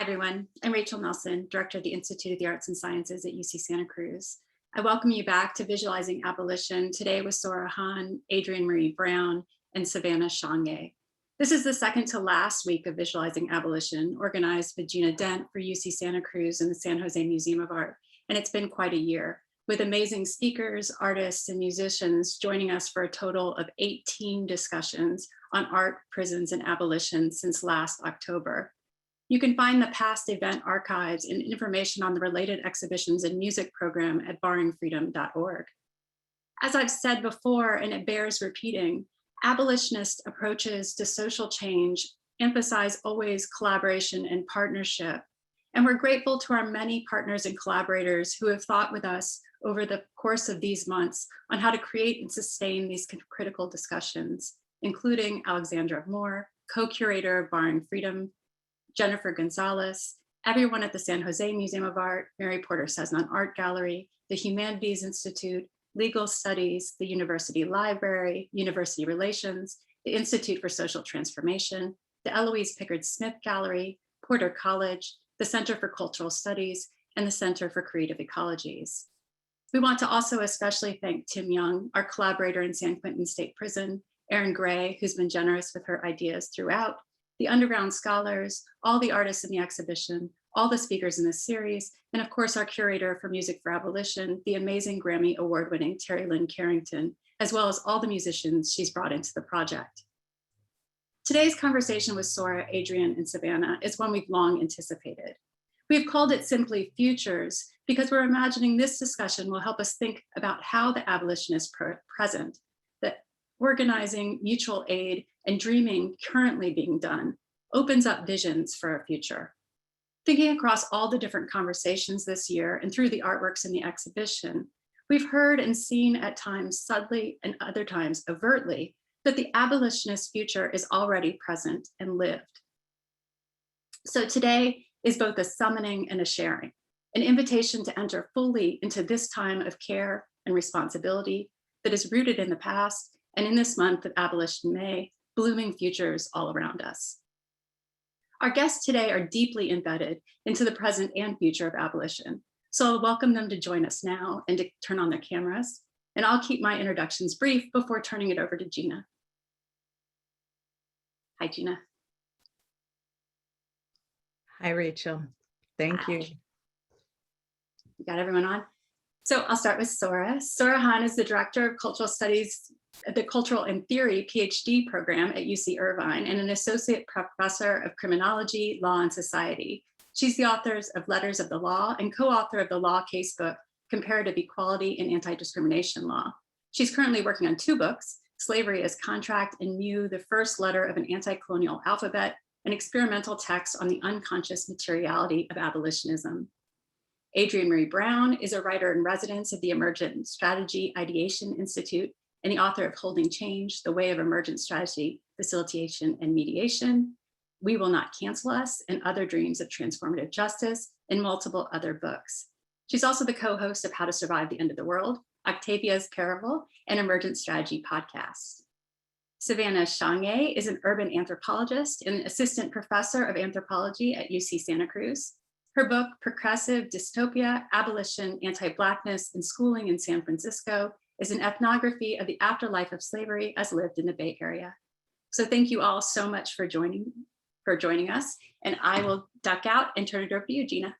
everyone. I'm Rachel Nelson, Director of the Institute of the Arts and Sciences at UC Santa Cruz. I welcome you back to Visualizing Abolition, today with Sora Han, Adrienne Marie Brown, and Savannah Shange. This is the second to last week of Visualizing Abolition, organized with Gina Dent for UC Santa Cruz and the San Jose Museum of Art. And it's been quite a year, with amazing speakers, artists, and musicians joining us for a total of 18 discussions on art, prisons, and abolition since last October. You can find the past event archives and information on the related exhibitions and music program at barringfreedom.org. As I've said before, and it bears repeating, abolitionist approaches to social change emphasize always collaboration and partnership. And we're grateful to our many partners and collaborators who have thought with us over the course of these months on how to create and sustain these critical discussions, including Alexandra Moore, co-curator of Barring Freedom, Jennifer Gonzalez, everyone at the San Jose Museum of Art, Mary Porter Cesnon Art Gallery, the Humanities Institute, Legal Studies, the University Library, University Relations, the Institute for Social Transformation, the Eloise Pickard Smith Gallery, Porter College, the Center for Cultural Studies, and the Center for Creative Ecologies. We want to also especially thank Tim Young, our collaborator in San Quentin State Prison, Erin Gray, who's been generous with her ideas throughout, the underground scholars, all the artists in the exhibition, all the speakers in this series, and of course our curator for Music for Abolition, the amazing Grammy award-winning Terry Lynn Carrington, as well as all the musicians she's brought into the project. Today's conversation with Sora, Adrienne, and Savannah is one we've long anticipated. We've called it simply Futures because we're imagining this discussion will help us think about how the abolitionist present, the organizing, mutual aid, and dreaming currently being done opens up visions for our future. Thinking across all the different conversations this year and through the artworks in the exhibition, we've heard and seen at times subtly and other times overtly that the abolitionist future is already present and lived. So today is both a summoning and a sharing, an invitation to enter fully into this time of care and responsibility that is rooted in the past, and in this month of Abolition May, blooming futures all around us. Our guests today are deeply embedded into the present and future of abolition. So I'll welcome them to join us now and to turn on their cameras. And I'll keep my introductions brief before turning it over to Gina. Hi, Gina. Hi, Rachel. Thank you. You got everyone on? So I'll start with Sora. Sora Han is the Director of Cultural Studies at the Cultural and Theory PhD program at UC Irvine and an Associate Professor of Criminology, Law, and Society. She's the author of Letters of the Law and co-author of the law casebook, Comparative Equality and Anti-Discrimination Law. She's currently working on 2 books, Slavery as Contract and Mu, the First Letter of an Anti-Colonial Alphabet, an experimental text on the unconscious materiality of abolitionism. Adrienne Marie Brown is a writer in residence at the Emergent Strategy Ideation Institute and the author of Holding Change, The Way of Emergent Strategy, Facilitation and Mediation, We Will Not Cancel Us, and Other Dreams of Transformative Justice, and multiple other books. She's also the co-host of How to Survive the End of the World, Octavia's Parable, and Emergent Strategy podcasts. Savannah Shange is an urban anthropologist and assistant professor of anthropology at UC Santa Cruz. Her book, Progressive Dystopia, Abolition, Anti-Blackness, and Schooling in San Francisco, is an ethnography of the afterlife of slavery as lived in the Bay Area. So thank you all so much for joining us. And I will duck out and turn it over to you, Gina.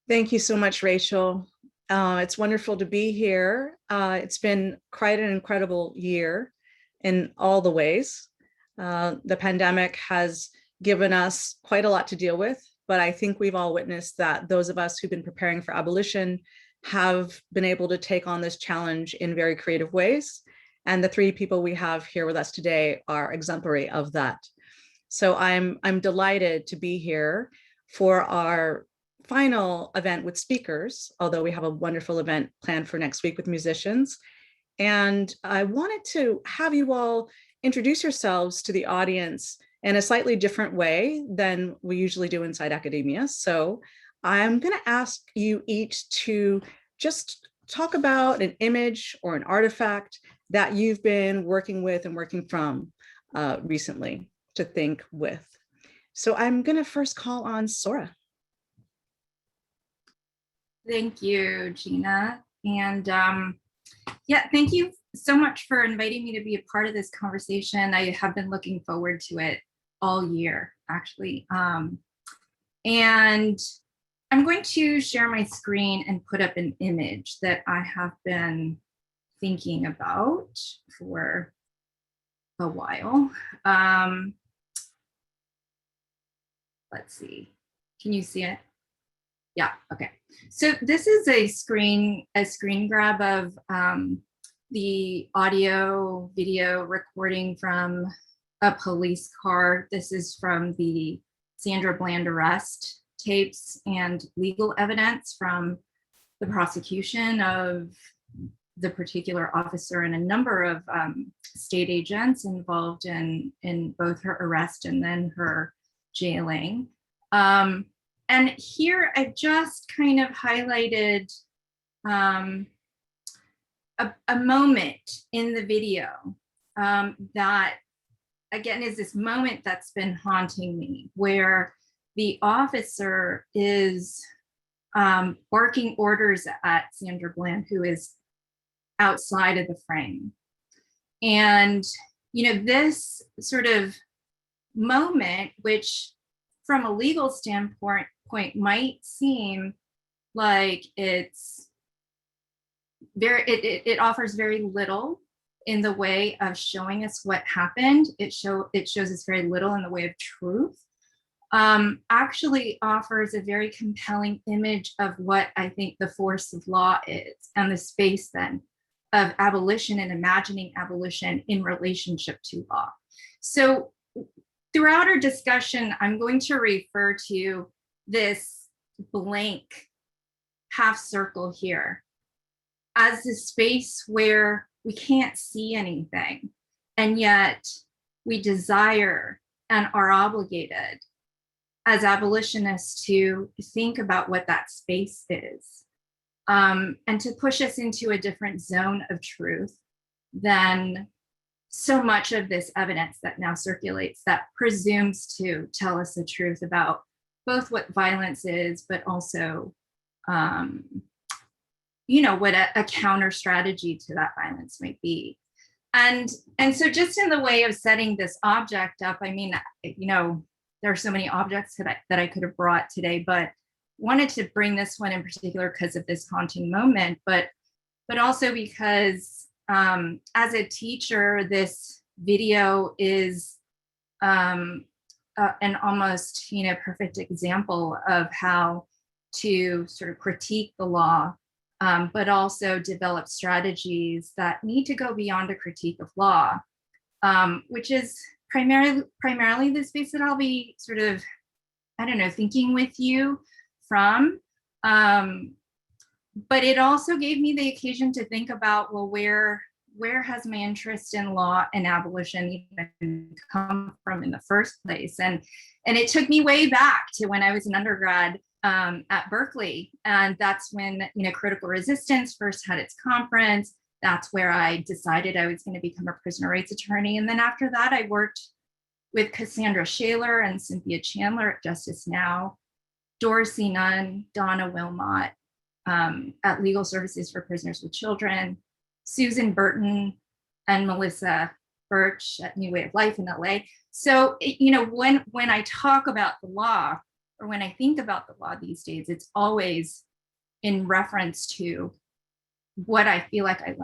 Thank you so much, Rachel. It's wonderful to be here. It's been quite an incredible year in all the ways. The pandemic has given us quite a lot to deal with, but I think we've all witnessed that those of us who've been preparing for abolition have been able to take on this challenge in very creative ways. And the 3 people we have here with us today are exemplary of that. So I'm delighted to be here for our final event with speakers, although we have a wonderful event planned for next week with musicians. And I wanted to have you all introduce yourselves to the audience in a slightly different way than we usually do inside academia. So I'm going to ask you each to just talk about an image or an artifact that you've been working with and working from recently to think with. So I'm going to first call on Sora. Thank you, Gina. And yeah, thank you so much for inviting me to be a part of this conversation. I have been looking forward to it all year, actually. And I'm going to share my screen and put up an image that I have been thinking about for a while. Let's see, can you see it? Yeah, okay. So this is a screen grab of the audio video recording from a police car. This is from the Sandra Bland arrest tapes and legal evidence from the prosecution of the particular officer and a number of state agents involved in both her arrest and then her jailing. And here I've just kind of highlighted a moment in the video that, again, is this moment that's been haunting me, where the officer is barking orders at Sandra Bland, who is outside of the frame. And, you know, this sort of moment, which from a legal standpoint might seem like it's very, it offers very little in the way of showing us what happened. It shows us very little in the way of truth. Actually offers a very compelling image of what I think the force of law is, and the space then of abolition and imagining abolition in relationship to law. So throughout our discussion, I'm going to refer to this blank half circle here as the space where we can't see anything, and yet we desire and are obligated as abolitionists to think about what that space is, and to push us into a different zone of truth than so much of this evidence that now circulates that presumes to tell us the truth about both what violence is, but also, you know, what a counter strategy to that violence might be. And so just in the way of setting this object up, I mean, you know, there are so many objects that I could have brought today, but wanted to bring this one in particular because of this haunting moment, but also because as a teacher, this video is an almost, you know, perfect example of how to sort of critique the law, but also develop strategies that need to go beyond a critique of law, which is primarily the space that I'll be sort of, I don't know, thinking with you from. But it also gave me the occasion to think about, well, where has my interest in law and abolition even come from in the first place? And it took me way back to when I was an undergrad at Berkeley. And that's when, you know, Critical Resistance first had its conference. That's where I decided I was going to become a prisoner rights attorney. And then after that, I worked with Cassandra Shaler and Cynthia Chandler at Justice Now, Dorsey Nunn, Donna Wilmot at Legal Services for Prisoners with Children, Susan Burton and Melissa Birch at New Way of Life in LA. So, you know, when I talk about the law, or when I think about the law these days, it's always in reference to what I feel like I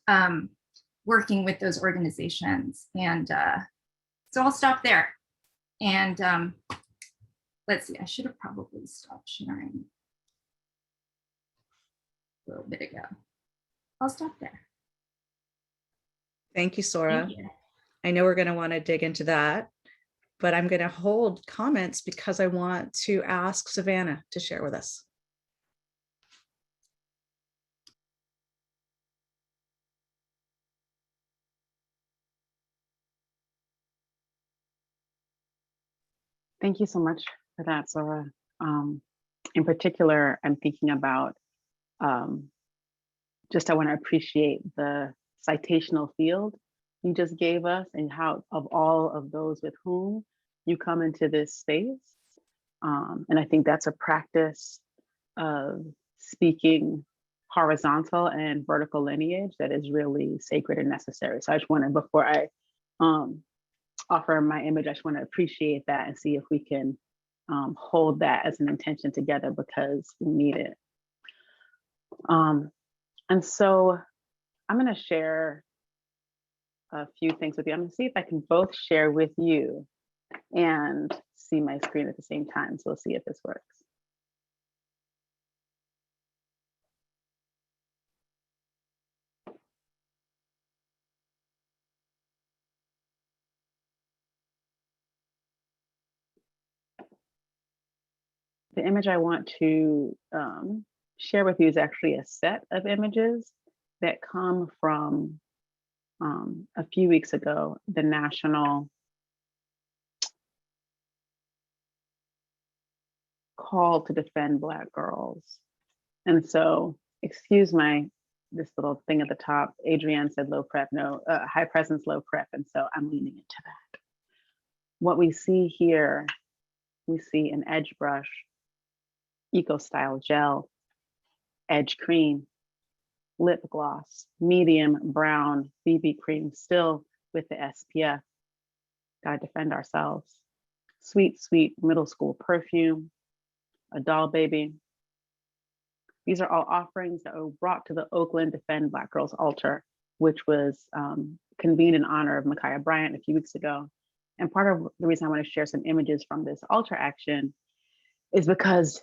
learned working with those organizations. And so I'll stop there. And let's see, I should have probably stopped sharing a little bit ago. I'll stop there. Thank you, Sora. Thank you. I know we're going to want to dig into that, but I'm going to hold comments because I want to ask Savannah to share with us. Thank you so much for that, Sora. In particular, I'm thinking about I want to appreciate the citational field you just gave us, and how of all of those with whom you come into this space. And I think that's a practice of speaking horizontal and vertical lineage that is really sacred and necessary. So I just want to, before I offer my image, I just want to appreciate that and see if we can hold that as an intention together, because we need it. And so I'm going to share a few things with you. I'm going to see if I can both share with you and see my screen at the same time. So we'll see if this works. The image I want to share with you is actually a set of images that come from a few weeks ago, the National Call to Defend Black Girls. And so, excuse this little thing at the top, Adrienne said low prep, no, high presence, low prep. And so I'm leaning into that. What we see here, we see an edge brush, Eco Style gel, edge cream, lip gloss, medium brown BB cream, still with the SPF. Gotta defend ourselves. Sweet, sweet middle school perfume, a doll baby. These are all offerings that were brought to the Oakland Defend Black Girls altar, which was convened in honor of Ma'Khia Bryant a few weeks ago. And part of the reason I want to share some images from this altar action is because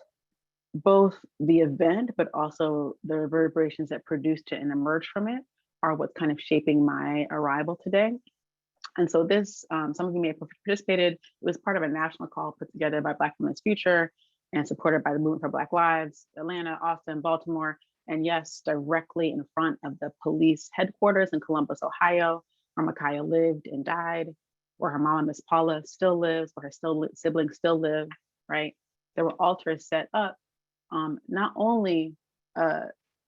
both the event, but also the reverberations that produced it and emerged from it are what's kind of shaping my arrival today. And so this, some of you may have participated, it was part of a national call put together by Black Women's Future and supported by the Movement for Black Lives, Atlanta, Austin, Baltimore, and yes, directly in front of the police headquarters in Columbus, Ohio, where Ma'Khia lived and died, where her mama, Miss Paula, still lives, where her siblings still live, right? There were altars set up, not only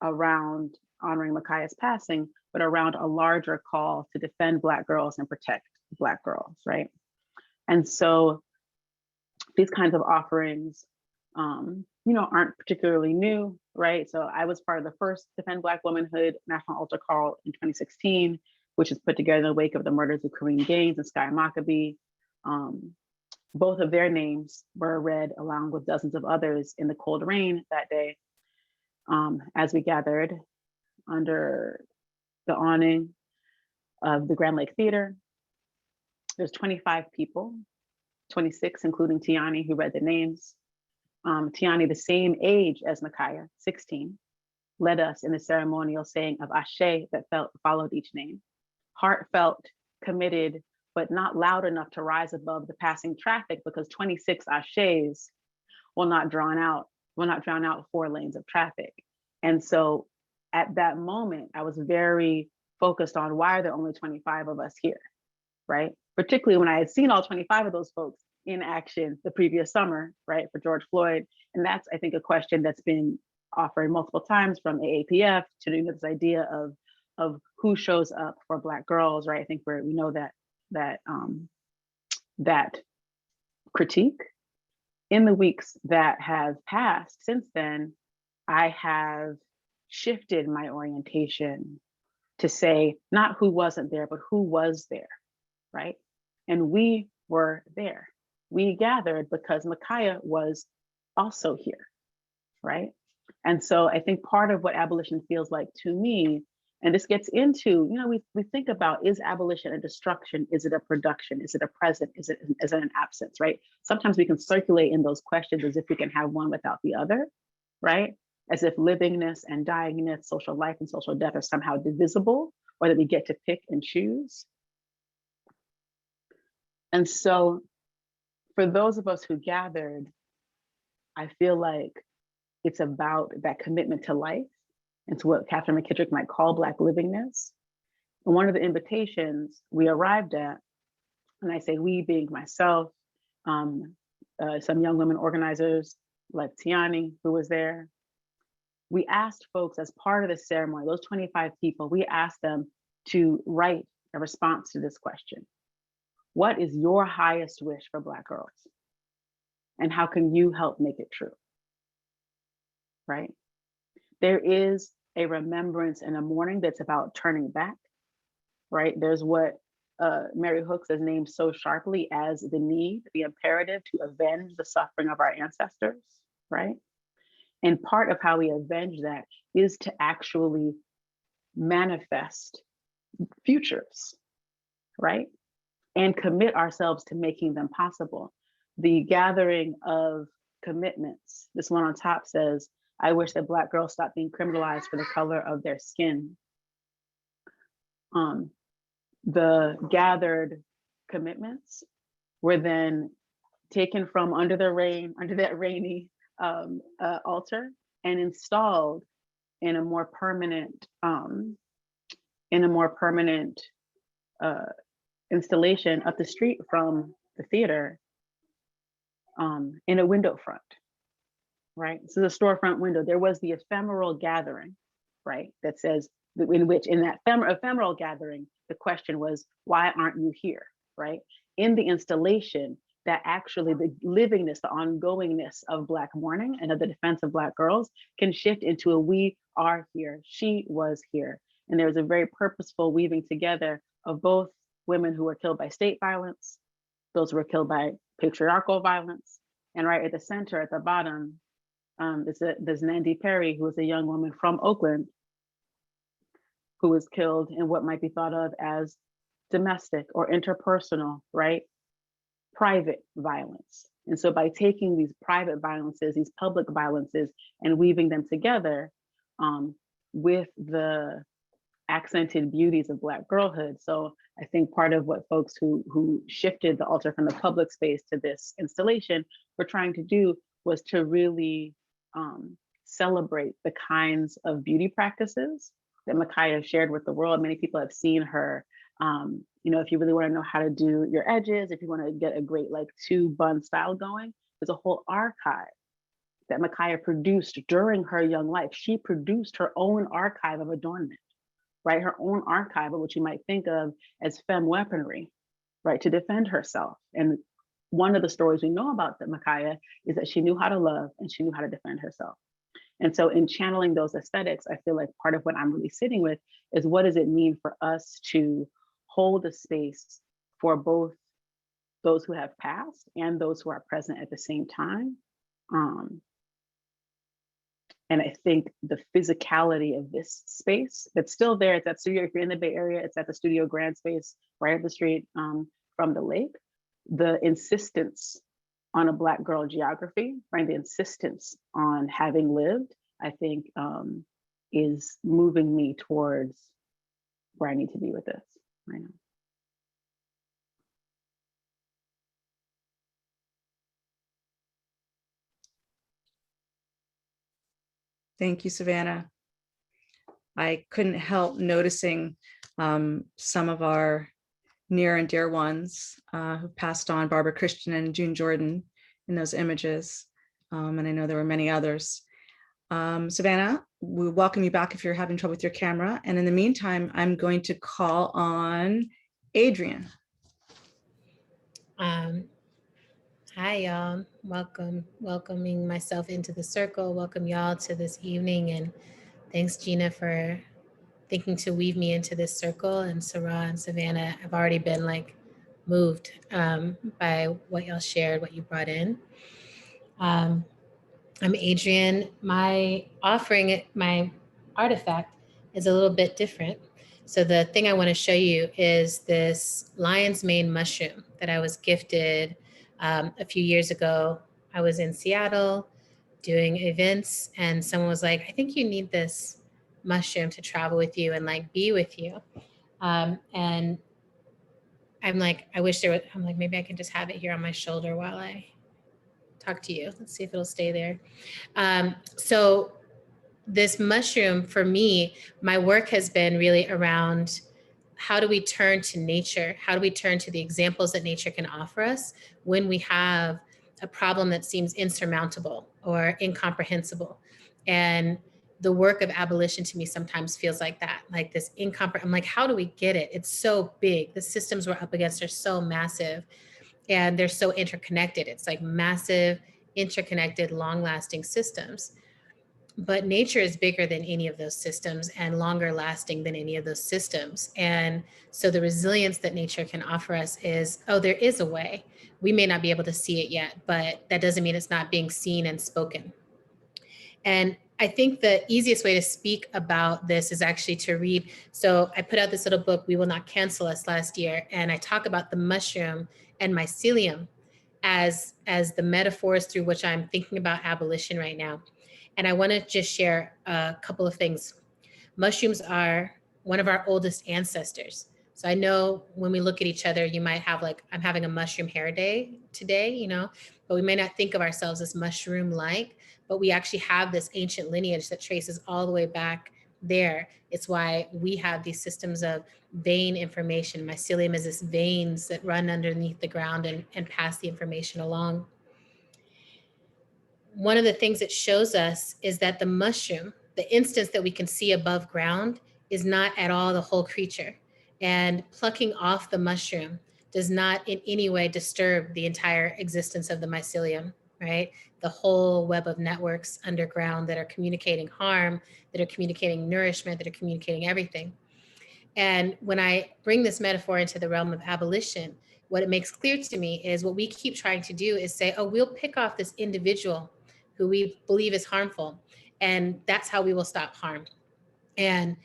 around honoring Ma'Khia's passing, but around a larger call to defend Black girls and protect Black girls, right? And so these kinds of offerings, aren't particularly new, right? So I was part of the first Defend Black Womanhood National Altar Call in 2016, which is put together in the wake of the murders of Kareem Gaines and Sky Maccabee. Both of their names were read along with dozens of others in the cold rain that day as we gathered under the awning of the Grand Lake Theater. There's 25 people, 26 including Tiani, who read the names. Tiani, the same age as Ma'Khia, 16, led us in the ceremonial saying of Ashe that followed each name. Heartfelt, committed, but not loud enough to rise above the passing traffic, because 26 Ashes will not drown out 4 lanes of traffic. And so at that moment, I was very focused on why are there only 25 of us here, right? Particularly when I had seen all 25 of those folks in action the previous summer, right, for George Floyd. And that's, I think, a question that's been offered multiple times from AAPF to this idea of who shows up for Black girls, right? I think we know that critique. In the weeks that have passed since then, I have shifted my orientation to say not who wasn't there, but who was there, right? And we were there. We gathered because Ma'Khia was also here, right? And so I think part of what abolition feels like to me, and this gets into, we think about, is abolition a destruction? Is it a production? Is it a present? Is it an absence, right? Sometimes we can circulate in those questions as if we can have one without the other, right? As if livingness and dyingness, social life and social death are somehow divisible, or that we get to pick and choose. And so for those of us who gathered, I feel like it's about that commitment to life and to what Catherine McKittrick might call Black livingness. And one of the invitations we arrived at, and I say we being myself, some young women organizers like Tiani, who was there, we asked folks as part of the ceremony, those 25 people, we asked them to write a response to this question. What is your highest wish for Black girls? And how can you help make it true? Right? There is a remembrance and a mourning that's about turning back, right? There's what Mary Hooks has named so sharply as the need, the imperative to avenge the suffering of our ancestors, right? And part of how we avenge that is to actually manifest futures, right? And commit ourselves to making them possible. The gathering of commitments. This one on top says, I wish that Black girls stop being criminalized for the color of their skin. The gathered commitments were then taken from under that rainy altar and installed in a more permanent installation up the street from the theater in a window front, right? So the storefront window, there was the ephemeral gathering, right? That says, in that ephemeral gathering, the question was, why aren't you here, right? In the installation, that actually the livingness, the ongoingness of Black mourning and of the defense of Black girls can shift into a we are here, she was here. And there's a very purposeful weaving together of both women who were killed by state violence, those who were killed by patriarchal violence, and right at the center, at the bottom, there's Nandi Perry, who was a young woman from Oakland, who was killed in what might be thought of as domestic or interpersonal, right? Private violence. And so by taking these private violences, these public violences, and weaving them together with the accented beauties of Black girlhood. So I think part of what folks who shifted the altar from the public space to this installation were trying to do was to really celebrate the kinds of beauty practices that Micaiah shared with the world. Many people have seen her. If you really want to know how to do your edges, if you want to get a great like two bun style going, there's a whole archive that Micaiah produced during her young life. She produced her own archive of adornment, right? Her own archive of what you might think of as femme weaponry, right? To defend herself. And one of the stories we know about Micaiah is that she knew how to love and she knew how to defend herself. And so in channeling those aesthetics, I feel like part of what I'm really sitting with is what does it mean for us to hold a space for both those who have passed and those who are present at the same time. And I think the physicality of this space that's still there, it's at studio, if you're in the Bay Area, it's at the Studio Grand space right up the street from the lake. The insistence on a Black girl geography, right? The insistence on having lived, I think is moving me towards where I need to be with this right now. Thank you, Savannah. I couldn't help noticing some of our near and dear ones who passed on, Barbara Christian and June Jordan, in those images. And I know there were many others. Savannah, we welcome you back if you're having trouble with your camera. And in the meantime, I'm going to call on Adrienne. Hi, y'all. Welcoming myself into the circle. Welcome y'all to this evening. And thanks, Gina, for thinking to weave me into this circle. And Sora and Savannah, I've already been like moved by what y'all shared, what you brought in. I'm Adrienne. My offering, my artifact is a little bit different. So the thing I want to show you is this lion's mane mushroom that I was gifted a few years ago. I was in Seattle doing events and someone was like, I think you need this mushroom to travel with you and like be with you. And I'm like, I wish there was, I'm like, maybe I can just have it here on my shoulder while I talk to you. Let's see if it'll stay there. So this mushroom for me, my work has been really around how do we turn to nature? How do we turn to the examples that nature can offer us when we have a problem that seems insurmountable or incomprehensible? And the work of abolition to me sometimes feels like that, like this incomprehensible. I'm like, how do we get it? It's so big. The systems we're up against are so massive and they're so interconnected. It's like massive, interconnected, long-lasting systems. But nature is bigger than any of those systems and longer lasting than any of those systems. And so the resilience that nature can offer us is, oh, there is a way. We may not be able to see it yet, but that doesn't mean it's not being seen and spoken. And I think the easiest way to speak about this is actually to read. So I put out this little book, We Will Not Cancel Us, last year, and I talk about the mushroom and mycelium as the metaphors through which I'm thinking about abolition right now. And I want to just share a couple of things. Mushrooms are one of our oldest ancestors. So I know when we look at each other, you might have like, I'm having a mushroom hair day today, you know, but we may not think of ourselves as mushroom-like, but we actually have this ancient lineage that traces all the way back there. It's why we have these systems of vein information. Mycelium is this veins that run underneath the ground and pass the information along. One of the things it shows us is that the mushroom, the instance that we can see above ground, is not at all the whole creature. And plucking off the mushroom does not in any way disturb the entire existence of the mycelium, right? The whole web of networks underground that are communicating harm, that are communicating nourishment, that are communicating everything. And when I bring this metaphor into the realm of abolition, what it makes clear to me is what we keep trying to do is say, oh, we'll pick off this individual who we believe is harmful, and that's how we will stop harm. And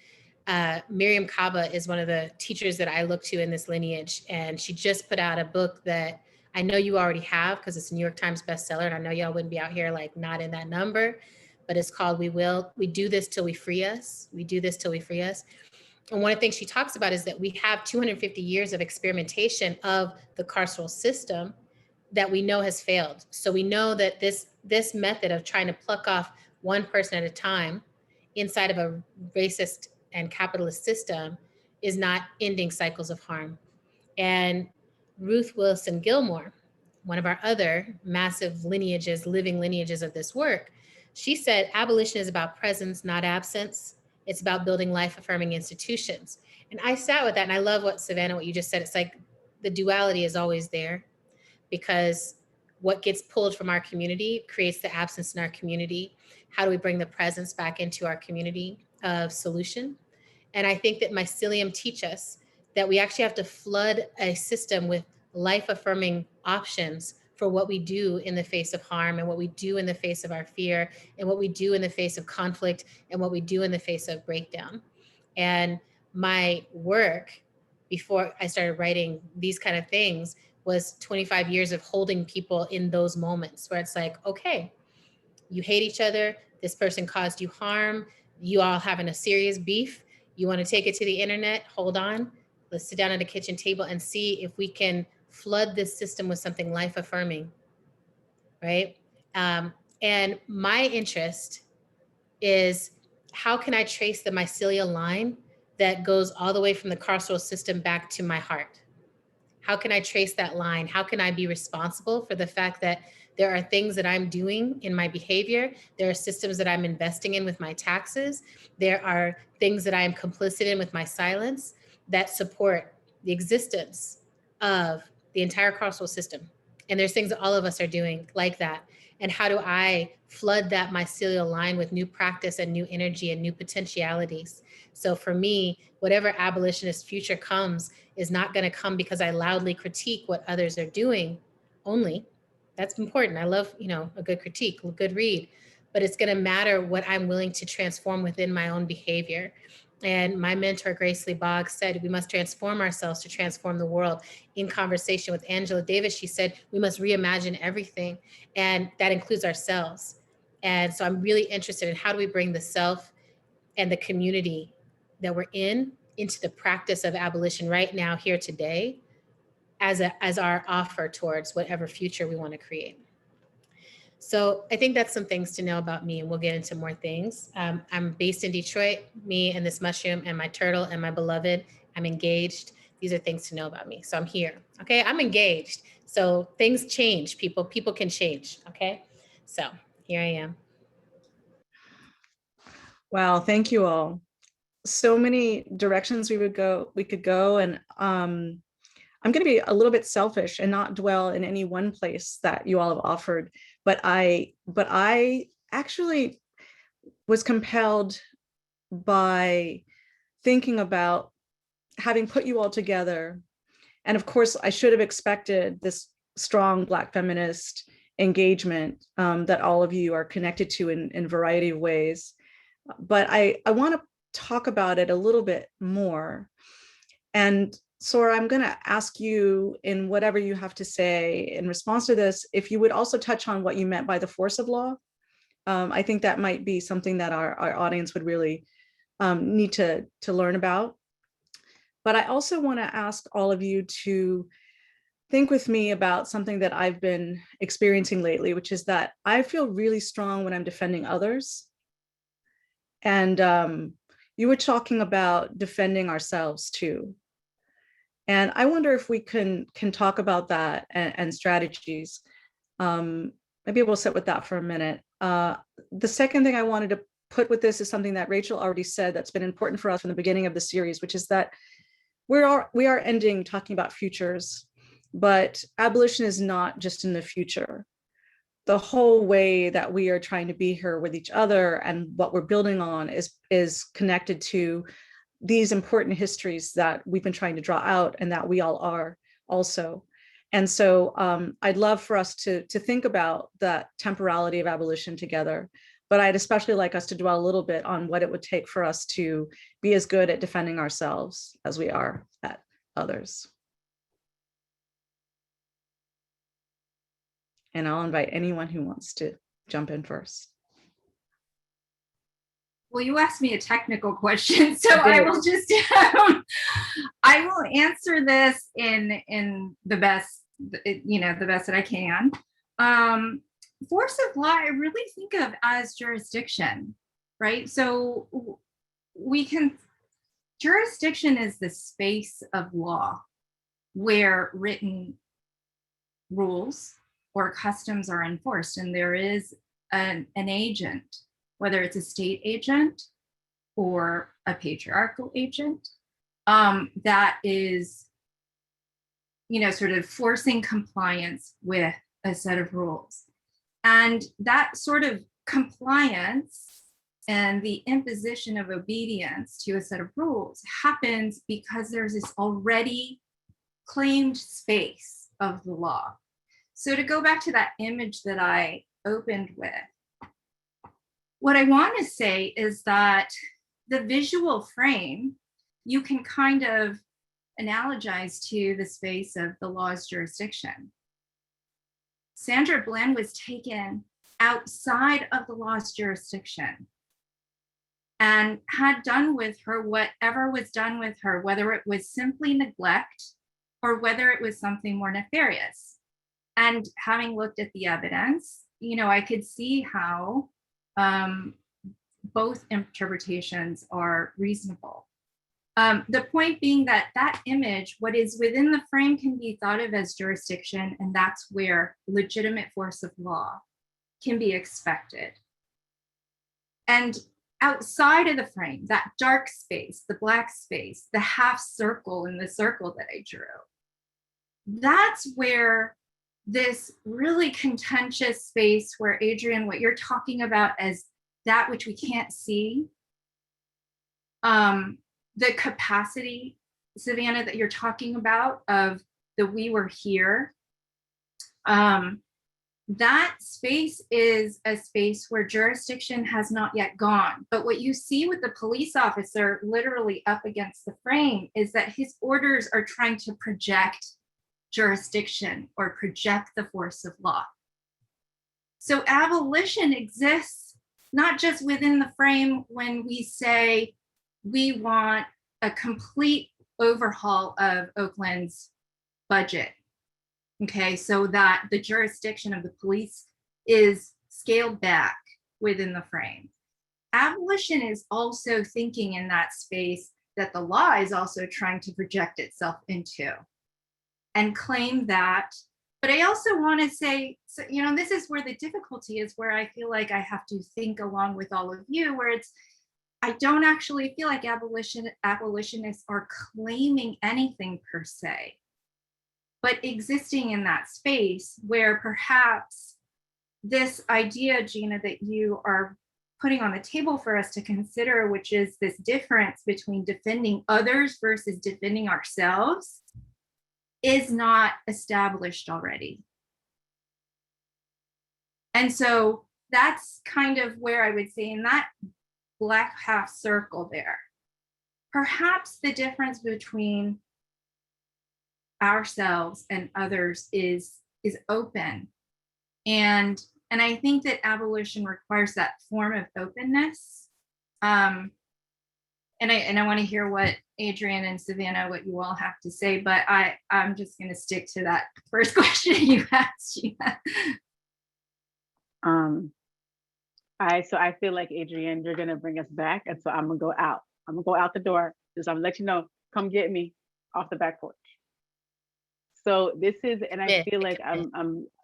Miriam Kaba is one of the teachers that I look to in this lineage, and she just put out a book that I know you already have because it's a New York Times bestseller, and I know y'all wouldn't be out here like not in that number, but it's called We Do This Till We Free Us. We Do This Till We Free Us. And one of the things she talks about is that we have 250 years of experimentation of the carceral system that we know has failed. So we know that this method of trying to pluck off one person at a time inside of a racist and capitalist system is not ending cycles of harm. And Ruth Wilson Gilmore, one of our other massive lineages, living lineages of this work, she said, abolition is about presence, not absence. It's about building life-affirming institutions. And I sat with that, and I love what Savannah, what you just said. It's like the duality is always there, because what gets pulled from our community creates the absence in our community. How do we bring the presence back into our community of solution? And I think that mycelium teach us that we actually have to flood a system with life-affirming options for what we do in the face of harm, and what we do in the face of our fear, and what we do in the face of conflict, and what we do in the face of breakdown. And my work before I started writing these kind of things was 25 years of holding people in those moments where it's like, okay, you hate each other, this person caused you harm, you all having a serious beef, you want to take it to the internet, hold on, let's sit down at a kitchen table and see if we can flood this system with something life-affirming, right? And my interest is, how can I trace the mycelial line that goes all the way from the carceral system back to my heart? How can I trace that line? How can I be responsible for the fact that there are things that I'm doing in my behavior? There are systems that I'm investing in with my taxes. There are things that I am complicit in with my silence that support the existence of the entire carceral system. And there's things that all of us are doing like that. And how do I flood that mycelial line with new practice and new energy and new potentialities? So for me, whatever abolitionist future comes is not going to come because I loudly critique what others are doing only. That's important. I love, a good critique, a good read, but it's going to matter what I'm willing to transform within my own behavior. And my mentor, Grace Lee Boggs, said, we must transform ourselves to transform the world. In conversation with Angela Davis, she said, we must reimagine everything. And that includes ourselves. And so I'm really interested in how do we bring the self and the community that we're in into the practice of abolition right now, here today, as our offer towards whatever future we want to create. So I think that's some things to know about me, and we'll get into more things. I'm based in Detroit, me and this mushroom and my turtle and my beloved. I'm engaged. These are things to know about me. So I'm here, okay? I'm engaged. So things change, people can change, okay? So here I am. Wow, thank you all. So many directions we could go, and I'm going to be a little bit selfish and not dwell in any one place that you all have offered, but I actually was compelled by thinking about having put you all together. And of course, I should have expected this strong Black feminist engagement that all of you are connected to in a variety of ways. But I want to talk about it a little bit more. And Sora, I'm going to ask you, in whatever you have to say in response to this, if you would also touch on what you meant by the force of law. I think that might be something that our audience would really need to learn about. But I also want to ask all of you to think with me about something that I've been experiencing lately, which is that I feel really strong when I'm defending others. And you were talking about defending ourselves too. And I wonder if we can talk about that and strategies. Maybe we'll sit with that for a minute. The second thing I wanted to put with this is something that Rachel already said that's been important for us from the beginning of the series, which is that we are ending talking about futures, but abolition is not just in the future. The whole way that we are trying to be here with each other and what we're building on is connected to these important histories that we've been trying to draw out and that we all are also. And so I'd love for us to think about that temporality of abolition together, but I'd especially like us to dwell a little bit on what it would take for us to be as good at defending ourselves as we are at others. And I'll invite anyone who wants to jump in first. Well, you asked me a technical question, so I will just I will answer this in the best, the best that I can. Force of law, I really think of as jurisdiction, right? So jurisdiction is the space of law where written rules or customs are enforced, and there is an agent, whether it's a state agent or a patriarchal agent, that is, sort of forcing compliance with a set of rules. And that sort of compliance and the imposition of obedience to a set of rules happens because there's this already claimed space of the law. So to go back to that image that I opened with, what I want to say is that the visual frame, you can kind of analogize to the space of the law's jurisdiction. Sandra Bland was taken outside of the law's jurisdiction and had done with her whatever was done with her, whether it was simply neglect or whether it was something more nefarious. And having looked at the evidence, I could see how both interpretations are reasonable. The point being that image, what is within the frame, can be thought of as jurisdiction, and that's where legitimate force of law can be expected. And outside of the frame, that dark space, the black space, the half circle in the circle that I drew, that's where this really contentious space where, Adrienne, what you're talking about as that which we can't see, the capacity, Savannah, that you're talking about of the we were here, that space is a space where jurisdiction has not yet gone. But what you see with the police officer literally up against the frame is that his orders are trying to project jurisdiction or project the force of law. So abolition exists not just within the frame when we say we want a complete overhaul of Oakland's budget, okay, so that the jurisdiction of the police is scaled back within the frame. Abolition is also thinking in that space that the law is also trying to project itself into and claim that. But I also want to say, so, this is where the difficulty is, where I feel like I have to think along with all of you, where it's, I don't actually feel like abolitionists are claiming anything per se, but existing in that space where perhaps this idea, Gina, that you are putting on the table for us to consider, which is this difference between defending others versus defending ourselves, is not established already. And so that's kind of where I would say in that black half circle there, perhaps the difference between ourselves and others is open. And I think that abolition requires that form of openness. And I want to hear what Adrienne and Savannah, what you all have to say, but I'm just going to stick to that first question you asked, Gina. So I feel like, Adrienne, you're gonna bring us back, and so I'm gonna go out. I'm gonna go out the door. Just I'm gonna let you know, come get me off the back porch. So this is, and I feel like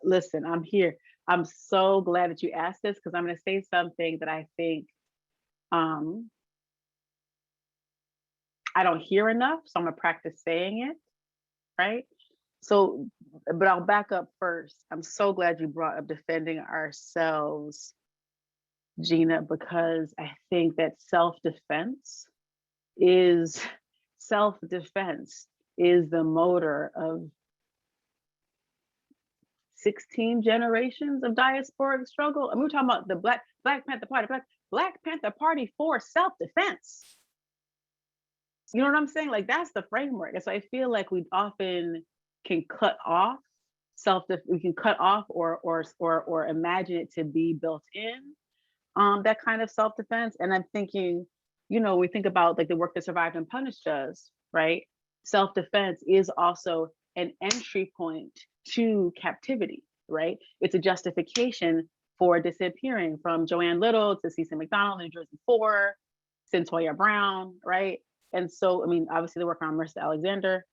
listen, I'm here. I'm so glad that you asked this, because I'm gonna say something that I think I don't hear enough, so I'm gonna practice saying it, right? So, but I'll back up first. I'm so glad you brought up defending ourselves, Gina, because I think that self-defense is the motor of 16 generations of diasporic struggle. I mean, we're talking about the Black Panther Party, Black Panther Party for self-defense. You know what I'm saying? Like, that's the framework. And so I feel like we often can cut off we can cut off or imagine it to be built in, that kind of self-defense. And I'm thinking, you know, we think about like the work that Survived and Punished does, right? Self-defense is also an entry point to captivity, right? It's a justification for disappearing, from Joanne Little to Cecil McDonald, New Jersey 4, Cyntoia Brown, right? And so, I mean, obviously the work on Mercer Alexander.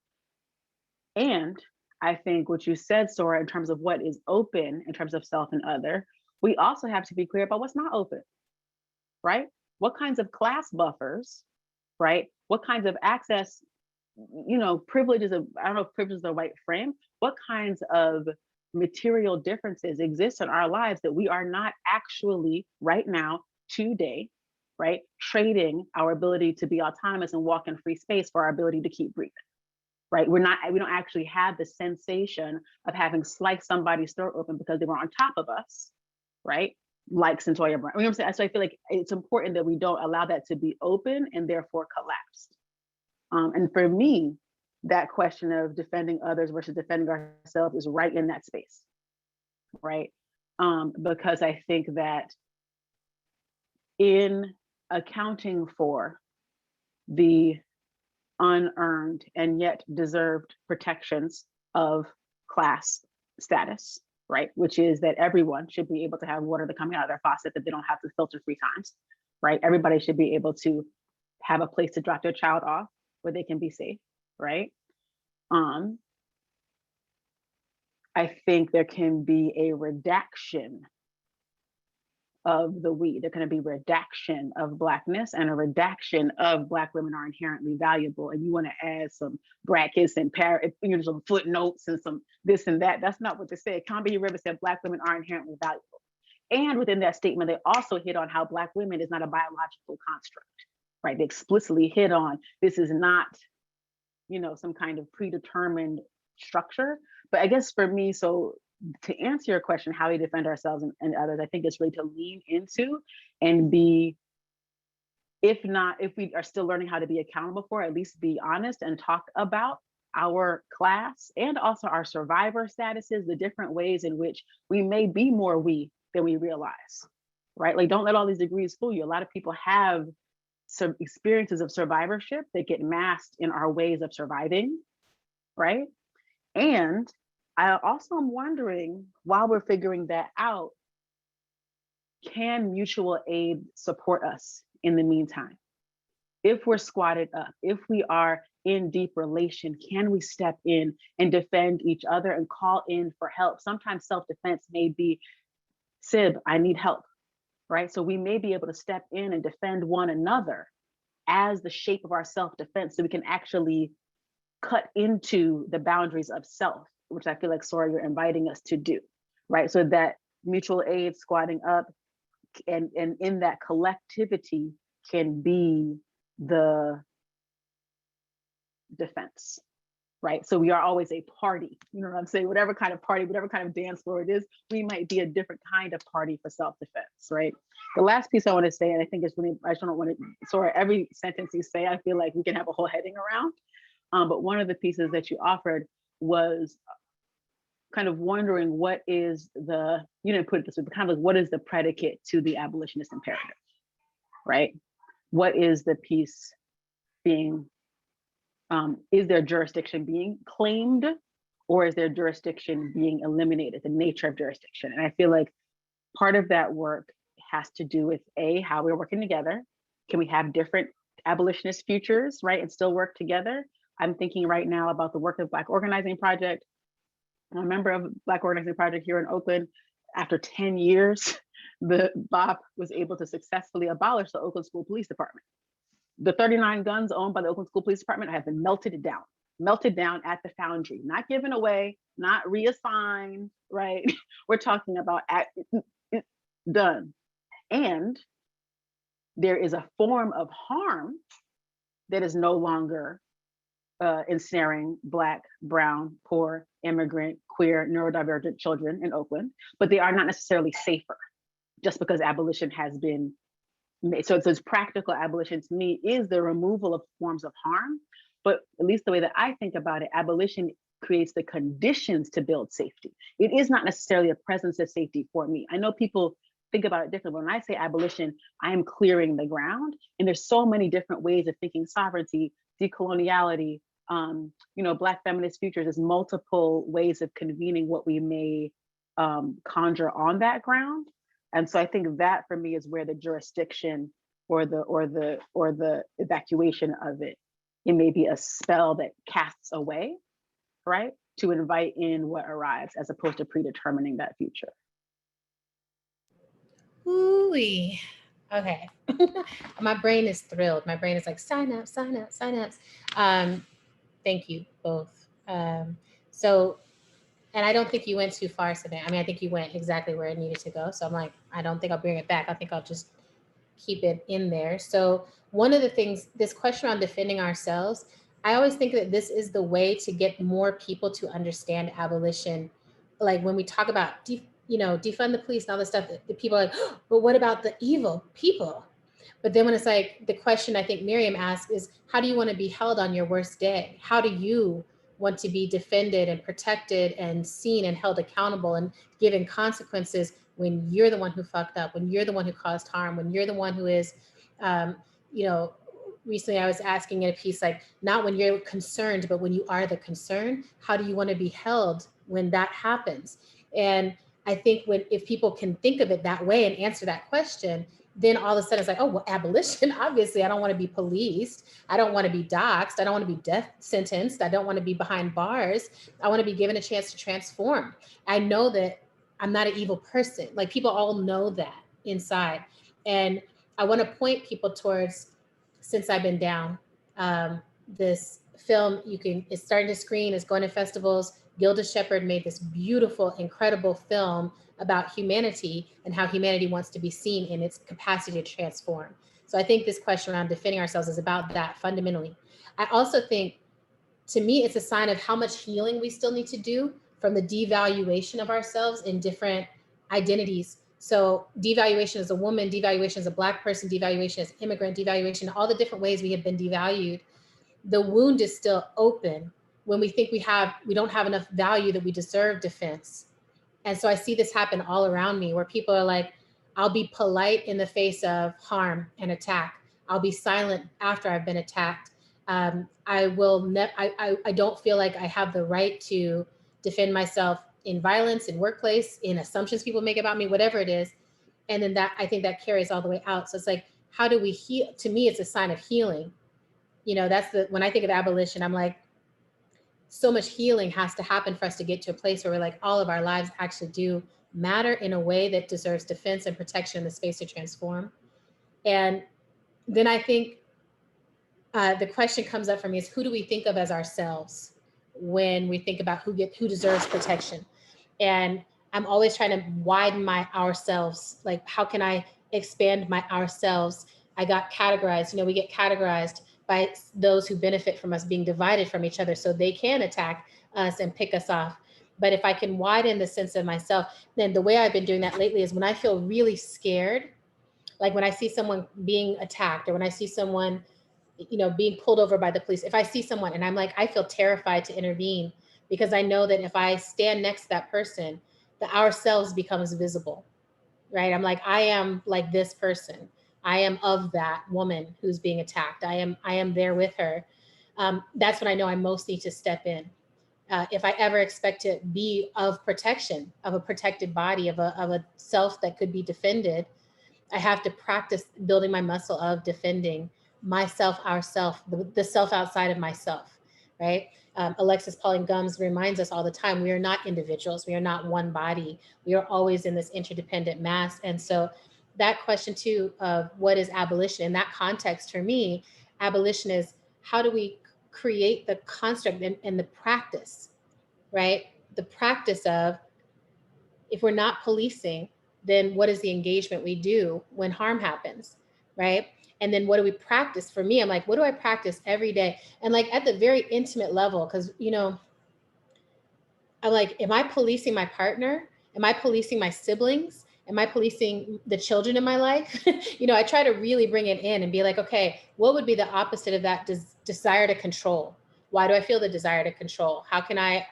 And I think what you said, Sora, in terms of what is open, in terms of self and other, we also have to be clear about what's not open, right? What kinds of class buffers, right? What kinds of access, you know, privileges of, I don't know if privilege is the right frame, what kinds of material differences exist in our lives that we are not actually right now, today, right? Trading our ability to be autonomous and walk in free space for our ability to keep breathing, right? We don't actually have the sensation of having sliced somebody's throat open because they were on top of us, right? Like Cyntoia Brown. You know what I'm saying? So I feel like it's important that we don't allow that to be open and therefore collapsed. And for me, that question of defending others versus defending ourselves is right in that space, right? Because I think that in accounting for the unearned and yet deserved protections of class status, right? Which is that everyone should be able to have water that coming out of their faucet that they don't have to filter 3 times, right? Everybody should be able to have a place to drop their child off where they can be safe, right? I think there can be a redaction of the we. There can be redaction of Blackness and a redaction of Black women are inherently valuable. And you want to add some brackets and some footnotes and some this and that. That's not what they said. Kambia River said Black women are inherently valuable. And within that statement, they also hit on how Black women is not a biological construct, right? They explicitly hit on this is not, you know, some kind of predetermined structure. But I guess for me, so to answer your question, how we defend ourselves and others, I think it's really to lean into and be, if we are still learning how to be accountable for, at least be honest and talk about our class and also our survivor statuses, the different ways in which we may be more we than we realize, right? Like, don't let all these degrees fool you. A lot of people have some experiences of survivorship that get masked in our ways of surviving, right? And I also am wondering, while we're figuring that out, can mutual aid support us in the meantime? If we're squatted up, if we are in deep relation, can we step in and defend each other and call in for help? Sometimes self-defense may be, Sib, I need help, right? So we may be able to step in and defend one another as the shape of our self-defense, so we can actually cut into the boundaries of self, which I feel like, Sora, you're inviting us to do, right? So that mutual aid, squatting up, and in that collectivity can be the defense, right? So we are always a party, you know what I'm saying? Whatever kind of party, whatever kind of dance floor it is, we might be a different kind of party for self-defense, right? The last piece I want to say, and I think it's really, I just don't want to, Sora, every sentence you say, I feel like we can have a whole heading around. But one of the pieces that you offered was kind of wondering what is the, you didn't put it this way, but kind of like, what is the predicate to the abolitionist imperative, right? What is the piece being, is there jurisdiction being claimed, or is there jurisdiction being eliminated, the nature of jurisdiction? And I feel like part of that work has to do with how we're working together. Can we have different abolitionist futures, right, and still work together? I'm thinking right now about the work of Black Organizing Project. I'm a member of Black Organizing Project here in Oakland. After 10 years, the BOP was able to successfully abolish the Oakland School Police Department. The 39 guns owned by the Oakland School Police Department have been melted down at the foundry, not given away, not reassigned, right? We're talking about done. And there is a form of harm that is no longer ensnaring Black, brown, poor, immigrant, queer, neurodivergent children in Oakland, but they are not necessarily safer just because abolition has been made. So it says practical abolition to me is the removal of forms of harm, but at least the way that I think about it, abolition creates the conditions to build safety. It is not necessarily a presence of safety for me. I know people think about it differently. When I say abolition, I am clearing the ground, and there's so many different ways of thinking sovereignty, decoloniality, Black feminist futures. Is multiple ways of convening what we may conjure on that ground. And so I think that for me is where the jurisdiction or the evacuation of it may be a spell that casts away, right, to invite in what arrives as opposed to predetermining that future. Ooh-wee. Okay. My brain is thrilled. My brain is like, sign up, sign up, sign up. Thank you both. And I don't think you went too far, Savannah. I mean, I think you went exactly where it needed to go. So I'm like, I don't think I'll bring it back. I think I'll just keep it in there. So one of the things, this question on defending ourselves, I always think that this is the way to get more people to understand abolition. Like when we talk about, defund the police and all this stuff, the people are like, oh, but what about the evil people? But then when it's like, the question I think Miriam asked is, how do you want to be held on your worst day? How do you want to be defended and protected and seen and held accountable and given consequences when you're the one who fucked up, when you're the one who caused harm, when you're the one who is, recently I was asking in a piece, like, not when you're concerned, but when you are the concern, how do you want to be held when that happens? And I think if people can think of it that way and answer that question, then all of a sudden it's like, oh, well, abolition, obviously I don't want to be policed. I don't want to be doxxed. I don't want to be death sentenced. I don't want to be behind bars. I want to be given a chance to transform. I know that I'm not an evil person. Like, people all know that inside. And I want to point people towards, since I've been down, this film, it's starting to screen, it's going to festivals. Gilda Shepherd made this beautiful, incredible film about humanity and how humanity wants to be seen in its capacity to transform. So I think this question around defending ourselves is about that fundamentally. I also think, to me, it's a sign of how much healing we still need to do from the devaluation of ourselves in different identities. So devaluation as a woman, devaluation as a Black person, devaluation as immigrant, devaluation, all the different ways we have been devalued. The wound is still open when we think we don't have enough value that we deserve defense. And so I see this happen all around me, where people are like, I'll be polite in the face of harm and attack. I'll be silent after I've been attacked. I don't feel like I have the right to defend myself in violence, in workplace, in assumptions people make about me, whatever it is. And then I think that carries all the way out. So it's like, how do we heal? To me, it's a sign of healing. When I think of abolition, I'm like, so much healing has to happen for us to get to a place where we're like, all of our lives actually do matter in a way that deserves defense and protection in the space to transform. And then I think the question comes up for me is, who do we think of as ourselves when we think about who deserves protection? And I'm always trying to widen my ourselves. Like, how can I expand my ourselves? I got categorized, we get categorized by those who benefit from us being divided from each other so they can attack us and pick us off. But if I can widen the sense of myself, then the way I've been doing that lately is when I feel really scared, like when I see someone being attacked or when I see someone, being pulled over by the police, if I see someone and I'm like, I feel terrified to intervene because I know that if I stand next to that person, the ourselves becomes visible, right? I'm like, I am like this person. I am of that woman who's being attacked. I am there with her. That's when I know I most need to step in. If I ever expect to be of protection, of a protected body, of a self that could be defended, I have to practice building my muscle of defending myself, ourself, the self outside of myself, right? Alexis Pauline Gumbs reminds us all the time, we are not individuals. We are not one body. We are always in this interdependent mass. And so that question too of what is abolition, in that context for me, abolition is how do we create the construct and the practice, right? The practice of, if we're not policing, then what is the engagement we do when harm happens, right? And then what do we practice? For me, I'm like, what do I practice every day? And like at the very intimate level, because, I'm like, am I policing my partner? Am I policing my siblings? Am I policing the children in my life? I try to really bring it in and be like, okay, what would be the opposite of that desire to control? Why do I feel the desire to control? How can I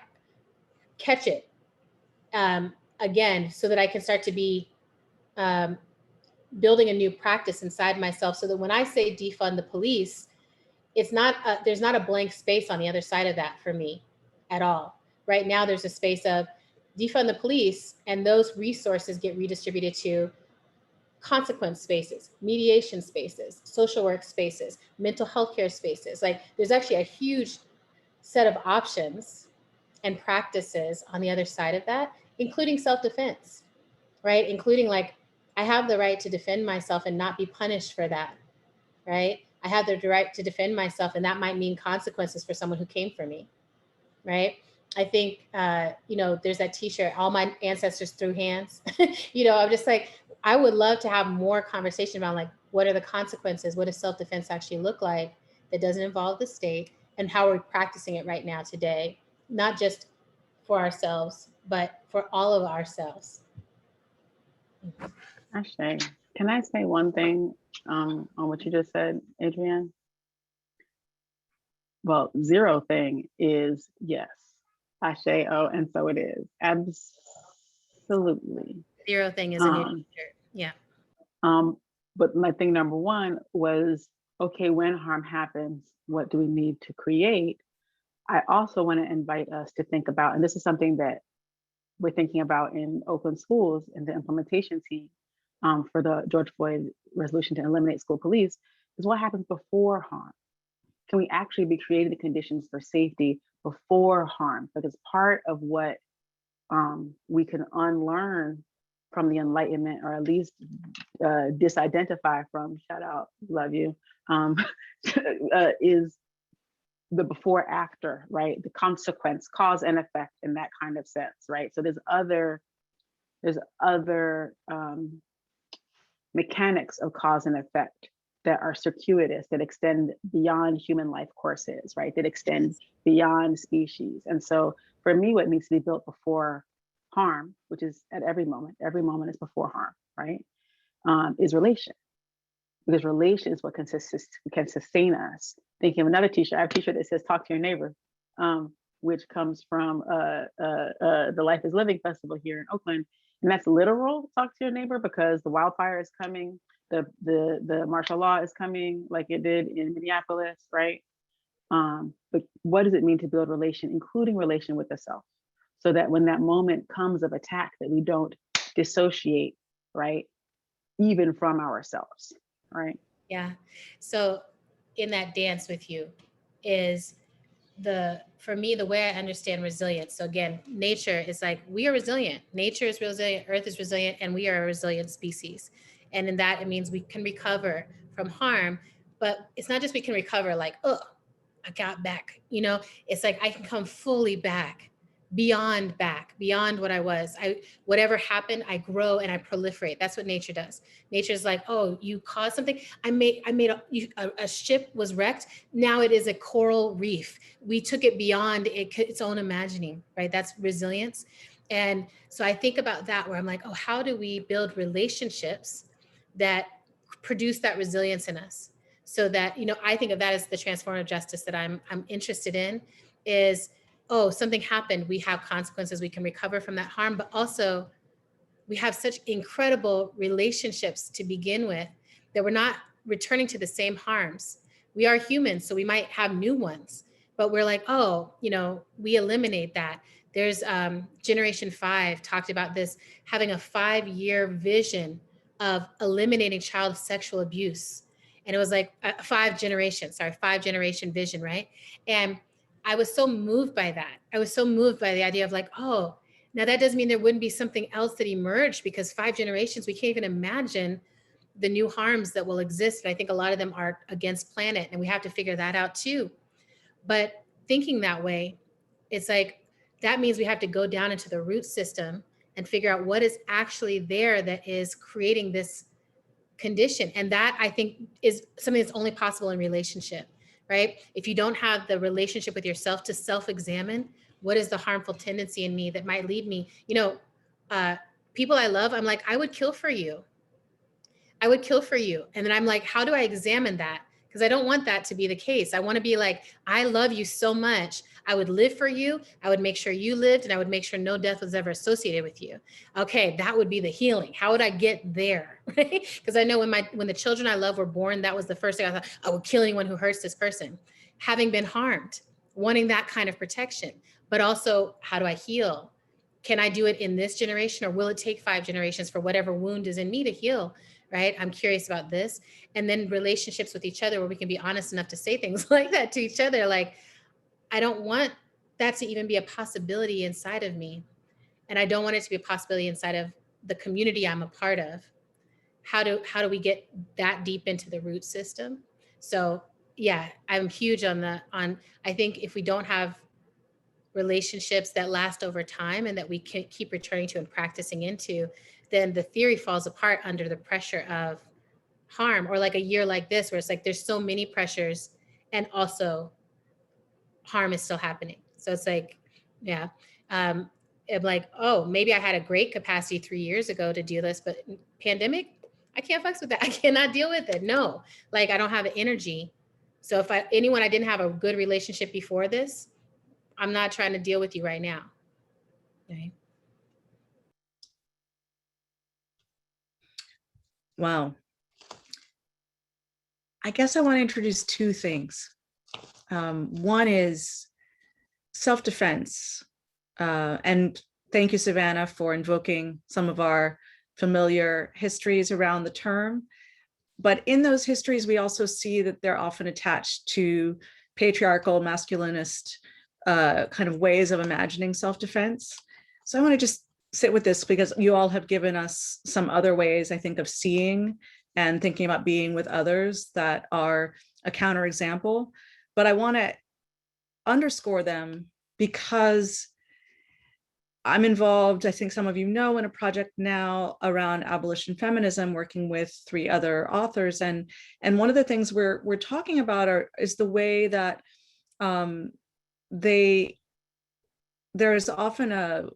catch it? Again, so that I can start to be building a new practice inside myself, so that when I say defund the police, it's not there's not a blank space on the other side of that for me at all. Right now, there's a space of defund the police, and those resources get redistributed to consequence spaces, mediation spaces, social work spaces, mental health care spaces. Like, there's actually a huge set of options and practices on the other side of that, including self-defense, right? Including like, I have the right to defend myself and not be punished for that, right? I have the right to defend myself, and that might mean consequences for someone who came for me, right? I think, there's that t-shirt, all my ancestors threw hands. I'm just like, I would love to have more conversation about like, what are the consequences? What does self-defense actually look like that doesn't involve the state? And how are we practicing it right now today? Not just for ourselves, but for all of ourselves. Ashe, can I say one thing on what you just said, Adrienne? Well, zero thing is yes. Ashe, oh, and so it is. Absolutely. Zero thing is a new t-shirt. Yeah. But my thing number one was, okay, when harm happens, what do we need to create? I also want to invite us to think about, and this is something that we're thinking about in Oakland schools and the implementation team for the George Floyd resolution to eliminate school police, is what happens before harm. Can we actually be creating the conditions for safety before harm? Because part of what we can unlearn from the Enlightenment, or at least disidentify from, shout out, love you, is the before after, right? The consequence, cause and effect in that kind of sense, right? So there's other mechanics of cause and effect that are circuitous, that extend beyond human life courses, right? That extend beyond species. And so for me, what needs to be built before harm, which is at every moment is before harm, right? Is relation. Because relation is what can sustain us. Thinking of another t-shirt, I have a t-shirt that says "Talk to your neighbor," which comes from the Life is Living Festival here in Oakland, and that's literal. Talk to your neighbor, because the wildfire is coming, the martial law is coming, like it did in Minneapolis, right? But what does it mean to build relation, including relation with the self, so that when that moment comes of attack, that we don't dissociate, right, even from ourselves. Right. Yeah. So in that dance with you is for me, the way I understand resilience. So again, nature is like, we are resilient. Nature is resilient, Earth is resilient, and we are a resilient species. And in that, it means we can recover from harm, but it's not just we can recover like, oh, I got back, it's like I can come fully beyond what I was. Whatever happened, I grow and I proliferate. That's what nature does. Nature is like, oh, you caused something. I made a ship was wrecked. Now it is a coral reef. We took it beyond its own imagining, right? That's resilience. And so I think about that where I'm like, oh, how do we build relationships that produce that resilience in us? So that, I think of that as the transformative justice that I'm interested in is, oh, something happened. We have consequences. We can recover from that harm, but also we have such incredible relationships to begin with that we're not returning to the same harms. We are humans, so we might have new ones, but we're like, oh, we eliminate that. There's Generation 5 talked about this, having a 5-year vision of eliminating child sexual abuse. And it was like a 5-generation vision, right? And I was so moved by that. I was so moved by the idea of like, oh, now that doesn't mean there wouldn't be something else that emerged, because 5 generations, we can't even imagine the new harms that will exist. And I think a lot of them are against planet, and we have to figure that out too. But thinking that way, it's like, that means we have to go down into the root system and figure out what is actually there that is creating this condition. And that, I think, is something that's only possible in relationship, right? If you don't have the relationship with yourself to self-examine, what is the harmful tendency in me that might lead me? People I love, I'm like, I would kill for you. And then I'm like, how do I examine that? Because I don't want that to be the case. I want to be like, I love you so much. I would live for you. I would make sure you lived, and I would make sure no death was ever associated with you. Okay, that would be the healing. How would I get there? Right? Because I know when the children I love were born, that was the first thing I thought, I would kill anyone who hurts this person. Having been harmed, wanting that kind of protection, but also, how do I heal? Can I do it in this generation, or will it take 5 generations for whatever wound is in me to heal? Right? I'm curious about this. And then relationships with each other where we can be honest enough to say things like that to each other. Like, I don't want that to even be a possibility inside of me. And I don't want it to be a possibility inside of the community I'm a part of. How do we get that deep into the root system? So yeah, I'm huge on I think if we don't have relationships that last over time and that we can keep returning to and practicing into, then the theory falls apart under the pressure of harm. Or like a year like this, where it's like there's so many pressures and also harm is still happening. So it's like, yeah, I'm like, oh, maybe I had a great capacity 3 years ago to do this, but pandemic, I can't fuck with that. I cannot deal with it. No, like I don't have the energy. So if anyone I didn't have a good relationship before this, I'm not trying to deal with you right now. Okay. Wow. I guess I want to introduce 2 things. One is self-defense. And thank you, Savannah, for invoking some of our familiar histories around the term. But in those histories, we also see that they're often attached to patriarchal, masculinist kind of ways of imagining self-defense. So I want to just sit with this because you all have given us some other ways, I think, of seeing and thinking about being with others that are a counterexample. But I want to underscore them because I'm involved, I think some of you know, in a project now around abolition feminism, working with 3 other authors. And one of the things we're talking about is the way that there's often a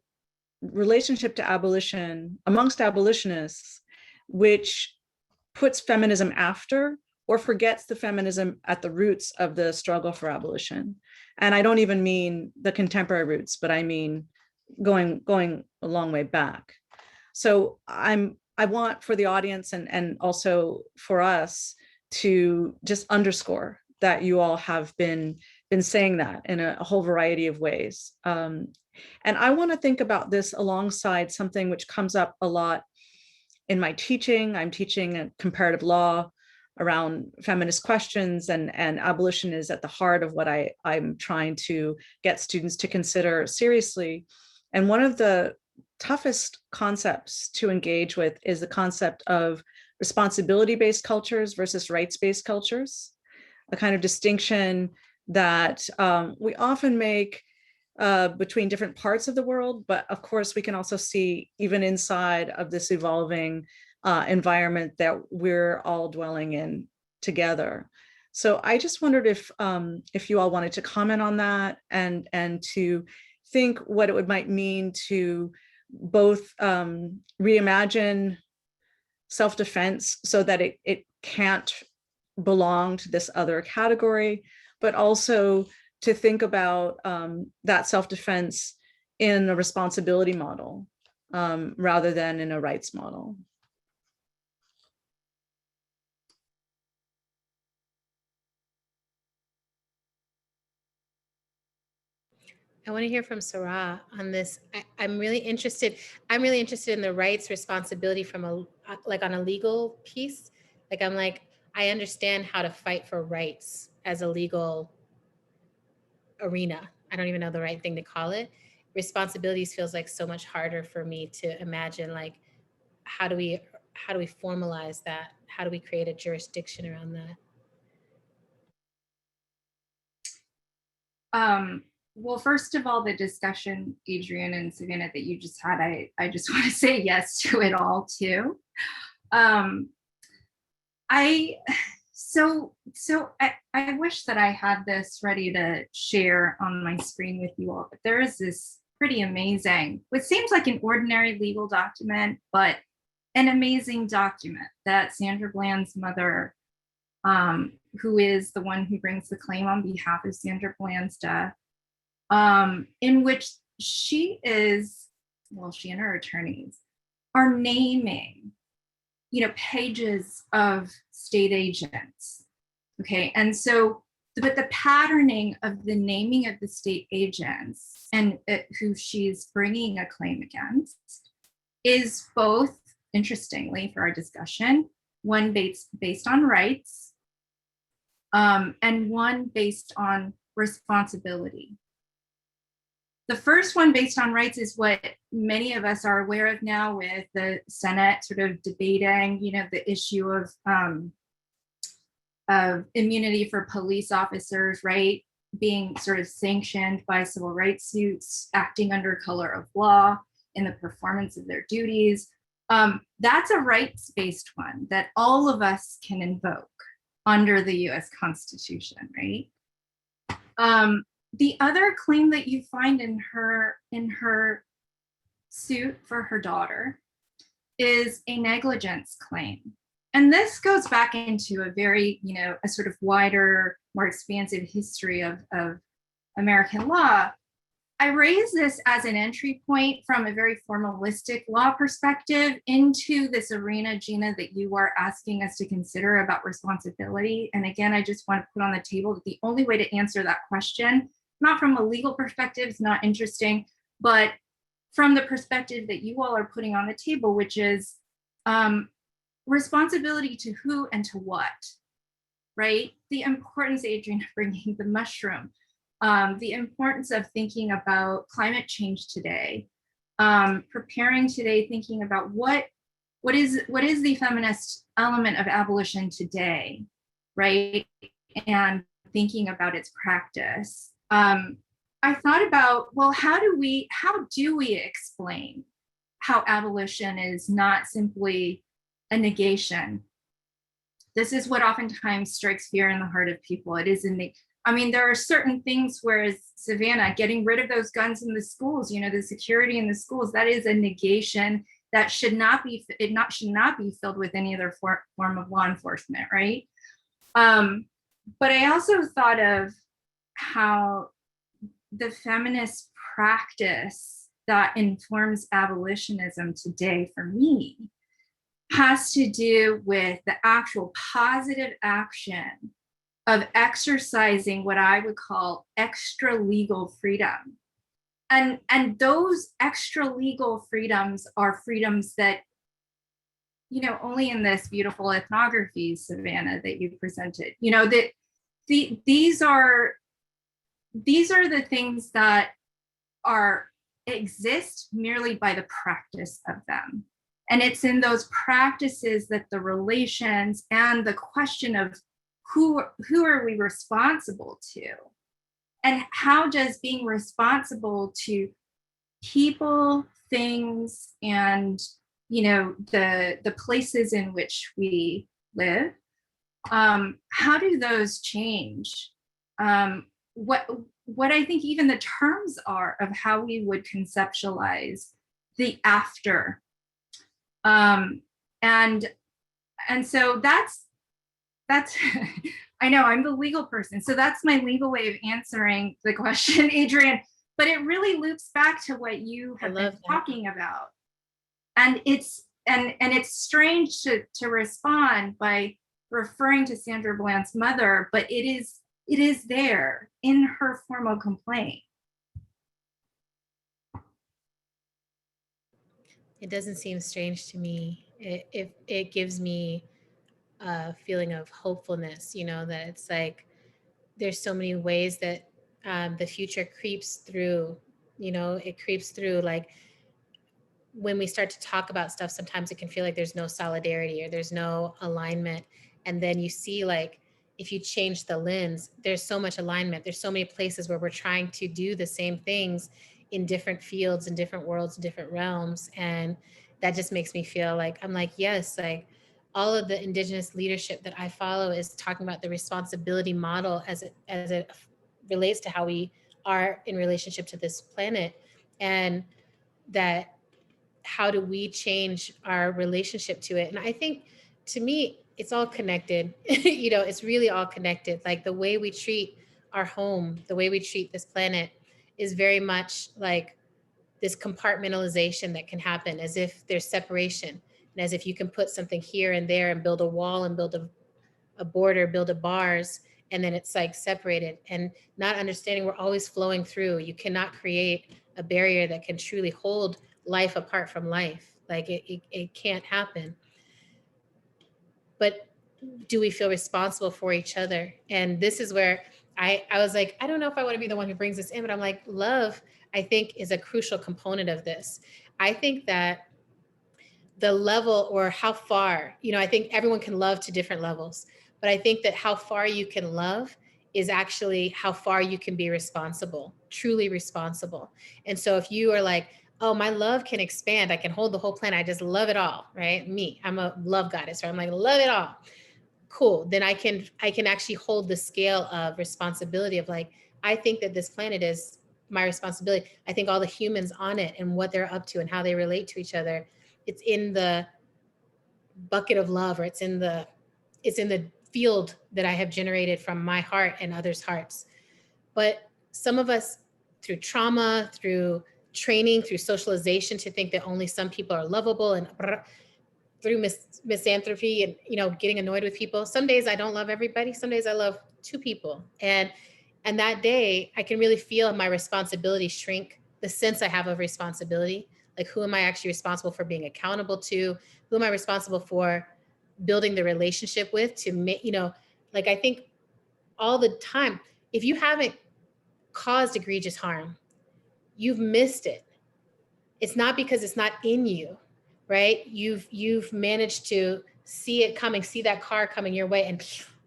relationship to abolition amongst abolitionists, which puts feminism after or forgets the feminism at the roots of the struggle for abolition. And I don't even mean the contemporary roots, but I mean going a long way back. So I want for the audience and also for us to just underscore that you all have been saying that in a whole variety of ways. And I want to think about this alongside something which comes up a lot in my teaching. I'm teaching a comparative law around feminist questions, and abolition is at the heart of what I'm trying to get students to consider seriously. And one of the toughest concepts to engage with is the concept of responsibility-based cultures versus rights-based cultures, a kind of distinction that we often make between different parts of the world, but of course we can also see even inside of this evolving environment that we're all dwelling in together. So I just wondered if you all wanted to comment on that, and to think what it might mean to both reimagine self-defense so that it can't belong to this other category, but also to think about that self-defense in a responsibility model rather than in a rights model. I want to hear from Sora on this. I'm really interested. I'm really interested in the rights responsibility from on a legal piece. I understand how to fight for rights as a legal arena. I don't even know the right thing to call it. Responsibilities feels like so much harder for me to imagine. Like, how do we formalize that? How do we create a jurisdiction around that? Well, first of all, the discussion, Adrienne and Savannah, that you just had, I just want to say yes to it all too. I wish that I had this ready to share on my screen with you all, but there is this pretty amazing, what seems like an ordinary legal document, but an amazing document that Sandra Bland's mother, who is the one who brings the claim on behalf of Sandra Bland's death, in which she and her attorneys are naming, pages of state agents. Okay, and so, but the patterning of the naming of the state agents and who she's bringing a claim against is both, interestingly for our discussion, one based on rights, and one based on responsibility. The first one based on rights is what many of us are aware of now, with the Senate sort of debating, the issue of immunity for police officers, right, being sort of sanctioned by civil rights suits, acting under color of law in the performance of their duties. That's a rights-based one that all of us can invoke under the US Constitution, right? The other claim that you find in her suit for her daughter is a negligence claim. And this goes back into a very, a sort of wider, more expansive history of American law. I raise this as an entry point from a very formalistic law perspective into this arena, Gina, that you are asking us to consider about responsibility. And again, I just want to put on the table that the only way to answer that question, not from a legal perspective, it's not interesting, but from the perspective that you all are putting on the table, which is responsibility to who and to what, right? The importance, Adrienne, of bringing the mushroom, the importance of thinking about climate change today, preparing today, thinking about what is the feminist element of abolition today, right? And thinking about its practice. I thought about, well, how do we explain how abolition is not simply a negation? This is what oftentimes strikes fear in the heart of people. It is there are certain things, whereas Savannah, getting rid of those guns in the schools, the security in the schools, that is a negation that should not be filled with any other form of law enforcement, right? But I also thought of how the feminist practice that informs abolitionism today for me has to do with the actual positive action of exercising what I would call extra legal freedom. And those extra legal freedoms are freedoms that only in this beautiful ethnography, Savannah, that you presented, that these are the things that exist merely by the practice of them. And it's in those practices that the relations and the question of who are we responsible to, and how does being responsible to people, things, and the places in which we live, how do those change? What I think even the terms are of how we would conceptualize the after. And so that's I know I'm the legal person, so that's my legal way of answering the question, Adrienne, but it really loops back to what you have been talking about. And it's strange to respond by referring to Sandra Bland's mother, but it is there in her formal complaint. It doesn't seem strange to me. It gives me a feeling of hopefulness, that it's like there's so many ways that the future creeps through, it creeps through. Like when we start to talk about stuff, sometimes it can feel like there's no solidarity or there's no alignment. And then you see, like, if you change the lens, there's so much alignment. There's so many places where we're trying to do the same things in different fields, in different worlds, in different realms. And that just makes me feel like, I'm like, yes, like all of the indigenous leadership that I follow is talking about the responsibility model as it relates to how we are in relationship to this planet. And that how do we change our relationship to it? And I think, to me, it's all connected. It's really all connected. Like the way we treat our home, the way we treat this planet is very much like this compartmentalization that can happen, as if there's separation, and as if you can put something here and there and build a wall and build a border, build a bars, and then it's like separated, and not understanding we're always flowing through. You cannot create a barrier that can truly hold life apart from life. Like it can't happen. But do we feel responsible for each other? And this is where I was like, I don't know if I want to be the one who brings this in, but I'm like, love, I think, is a crucial component of this. I think that the level, or how far, I think everyone can love to different levels, but I think that how far you can love is actually how far you can be responsible, truly responsible. And so if you are like, oh, my love can expand, I can hold the whole planet, I just love it all, right? Me, I'm a love goddess, right? I'm like, love it all. Cool. Then I can actually hold the scale of responsibility of like, I think that this planet is my responsibility. I think all the humans on it and what they're up to and how they relate to each other, it's in the bucket of love, or it's in the field that I have generated from my heart and others' hearts. But some of us, through trauma, through training, through socialization, to think that only some people are lovable, and through misanthropy and getting annoyed with people. Some days I don't love everybody. Some days I love two people. And that day I can really feel my responsibility shrink, the sense I have of responsibility. Like, who am I actually responsible for being accountable to? Who am I responsible for building the relationship with? To make, like, I think all the time, if you haven't caused egregious harm, you've missed it. It's not because it's not in you, right? You've managed to see it coming, see that car coming your way, and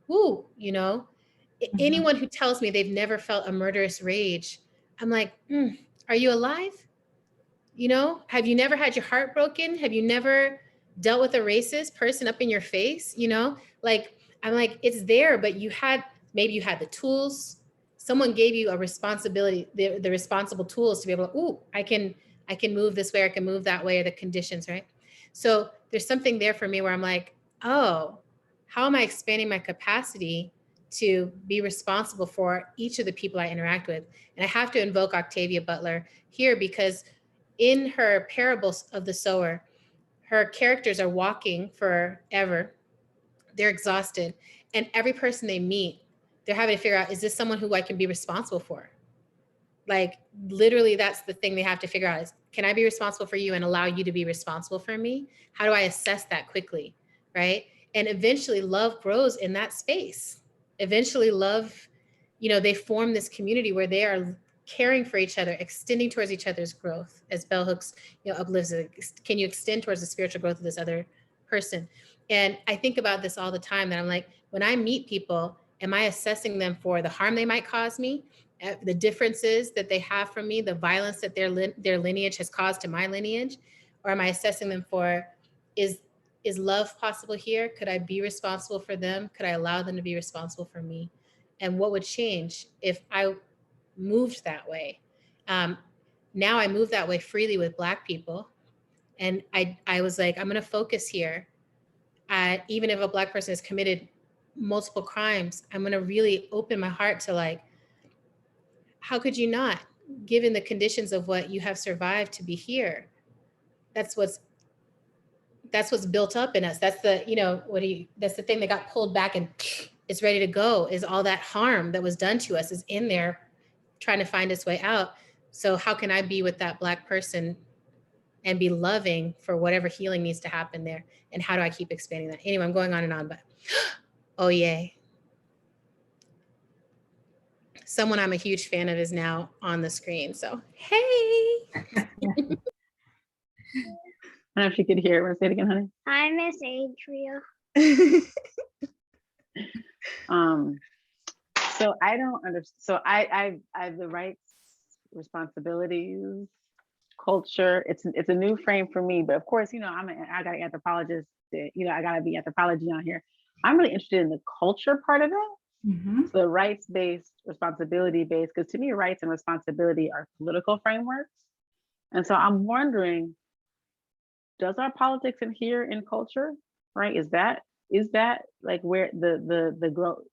whoo, anyone who tells me they've never felt a murderous rage, I'm like, are you alive? Have you never had your heart broken? Have you never dealt with a racist person up in your face? Like, I'm like, it's there, but maybe you had the tools. Someone gave you a responsibility, the responsible tools to be able to, I can move this way, I can move that way, or the conditions, right? So there's something there for me where I'm like, oh, how am I expanding my capacity to be responsible for each of the people I interact with? And I have to invoke Octavia Butler here, because in her parables of the sower, her characters are walking forever. They're exhausted. And every person they meet, they're having to figure out, is this someone who I can be responsible for? Like, literally, that's the thing they have to figure out, is, can I be responsible for you and allow you to be responsible for me? How do I assess that quickly, right? And eventually love grows in that space. Eventually love, they form this community where they are caring for each other, extending towards each other's growth. As Bell Hooks, uplifts, can you extend towards the spiritual growth of this other person? And I think about this all the time, that I'm like, when I meet people, am I assessing them for the harm they might cause me, the differences that they have from me, the violence that their lineage has caused to my lineage? Or am I assessing them for, is love possible here? Could I be responsible for them? Could I allow them to be responsible for me? And what would change if I moved that way? Now I move that way freely with Black people. And I was like, I'm going to focus here. Even if a Black person has committed multiple crimes, I'm going to really open my heart to, like, how could you not, given the conditions of what you have survived to be here? That's what's built up in us. That's the, that's the thing that got pulled back and it's ready to go, is all that harm that was done to us is in there trying to find its way out. So how can I be with that Black person and be loving for whatever healing needs to happen there? And how do I keep expanding that? Anyway, I'm going on and on, but oh yay. Someone I'm a huge fan of is now on the screen. So, hey. I don't know if you could hear it. Want to say it again, honey? Hi, Miss Adria. So I don't understand. So I have the rights, responsibilities, culture. It's a new frame for me. But of course, I got an anthropologist. I got to be anthropology on here. I'm really interested in the culture part of it. Mm-hmm. So the rights-based, responsibility-based, because to me, rights and responsibility are political frameworks. And so I'm wondering, does our politics adhere in culture, right? Is that like where the growth,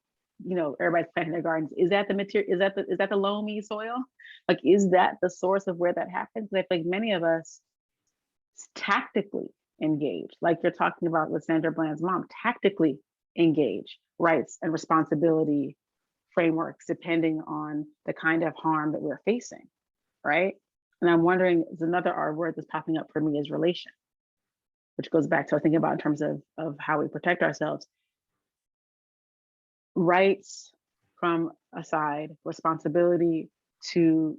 everybody's planting their gardens? Is that the material? Is that the loamy soil? Like, is that the source of where that happens? I think many of us tactically engage, like you're talking about with Sandra Bland's mom, tactically engage rights and responsibility frameworks depending on the kind of harm that we're facing, right? And I'm wondering, there's another R word that's popping up for me is relation, which goes back to thinking about in terms of how we protect ourselves. Rights from a side, responsibility to,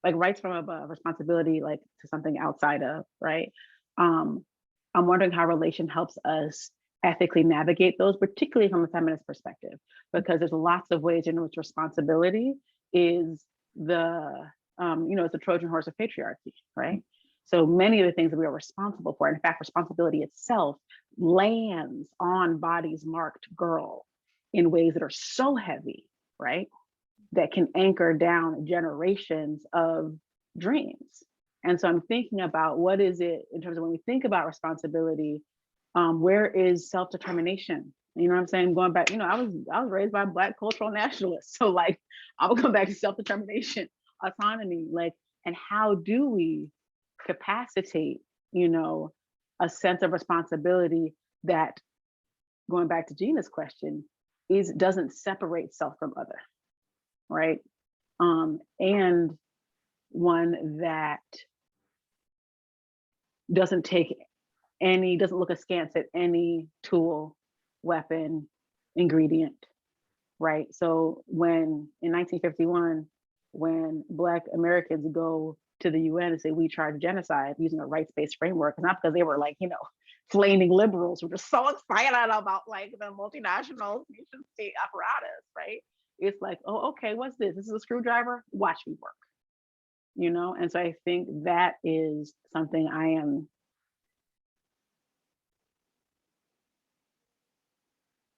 like, rights from above, responsibility like to something outside of, right? I'm wondering how relation helps us ethically navigate those, particularly from a feminist perspective, because there's lots of ways in which responsibility is it's the Trojan horse of patriarchy, right? So many of the things that we are responsible for, in fact, responsibility itself lands on bodies marked girl in ways that are so heavy, right? That can anchor down generations of dreams. And so I'm thinking about what is it in terms of when we think about responsibility, where is self-determination? You know what I'm saying? Going back, I was raised by Black cultural nationalists. So like, I'm gonna come back to self-determination, autonomy, like, and how do we capacitate, a sense of responsibility that, going back to Gina's question, doesn't separate self from other, right? And one that doesn't look askance at any tool, weapon, ingredient, right? So when in 1951, when Black Americans go to the UN and say we charge genocide using a rights-based framework, it's not because they were like, flaming liberals who were just so excited about like the multinational nation state apparatus, right? It's like, oh, okay, what's this? This is a screwdriver? Watch me work, And so I think that is something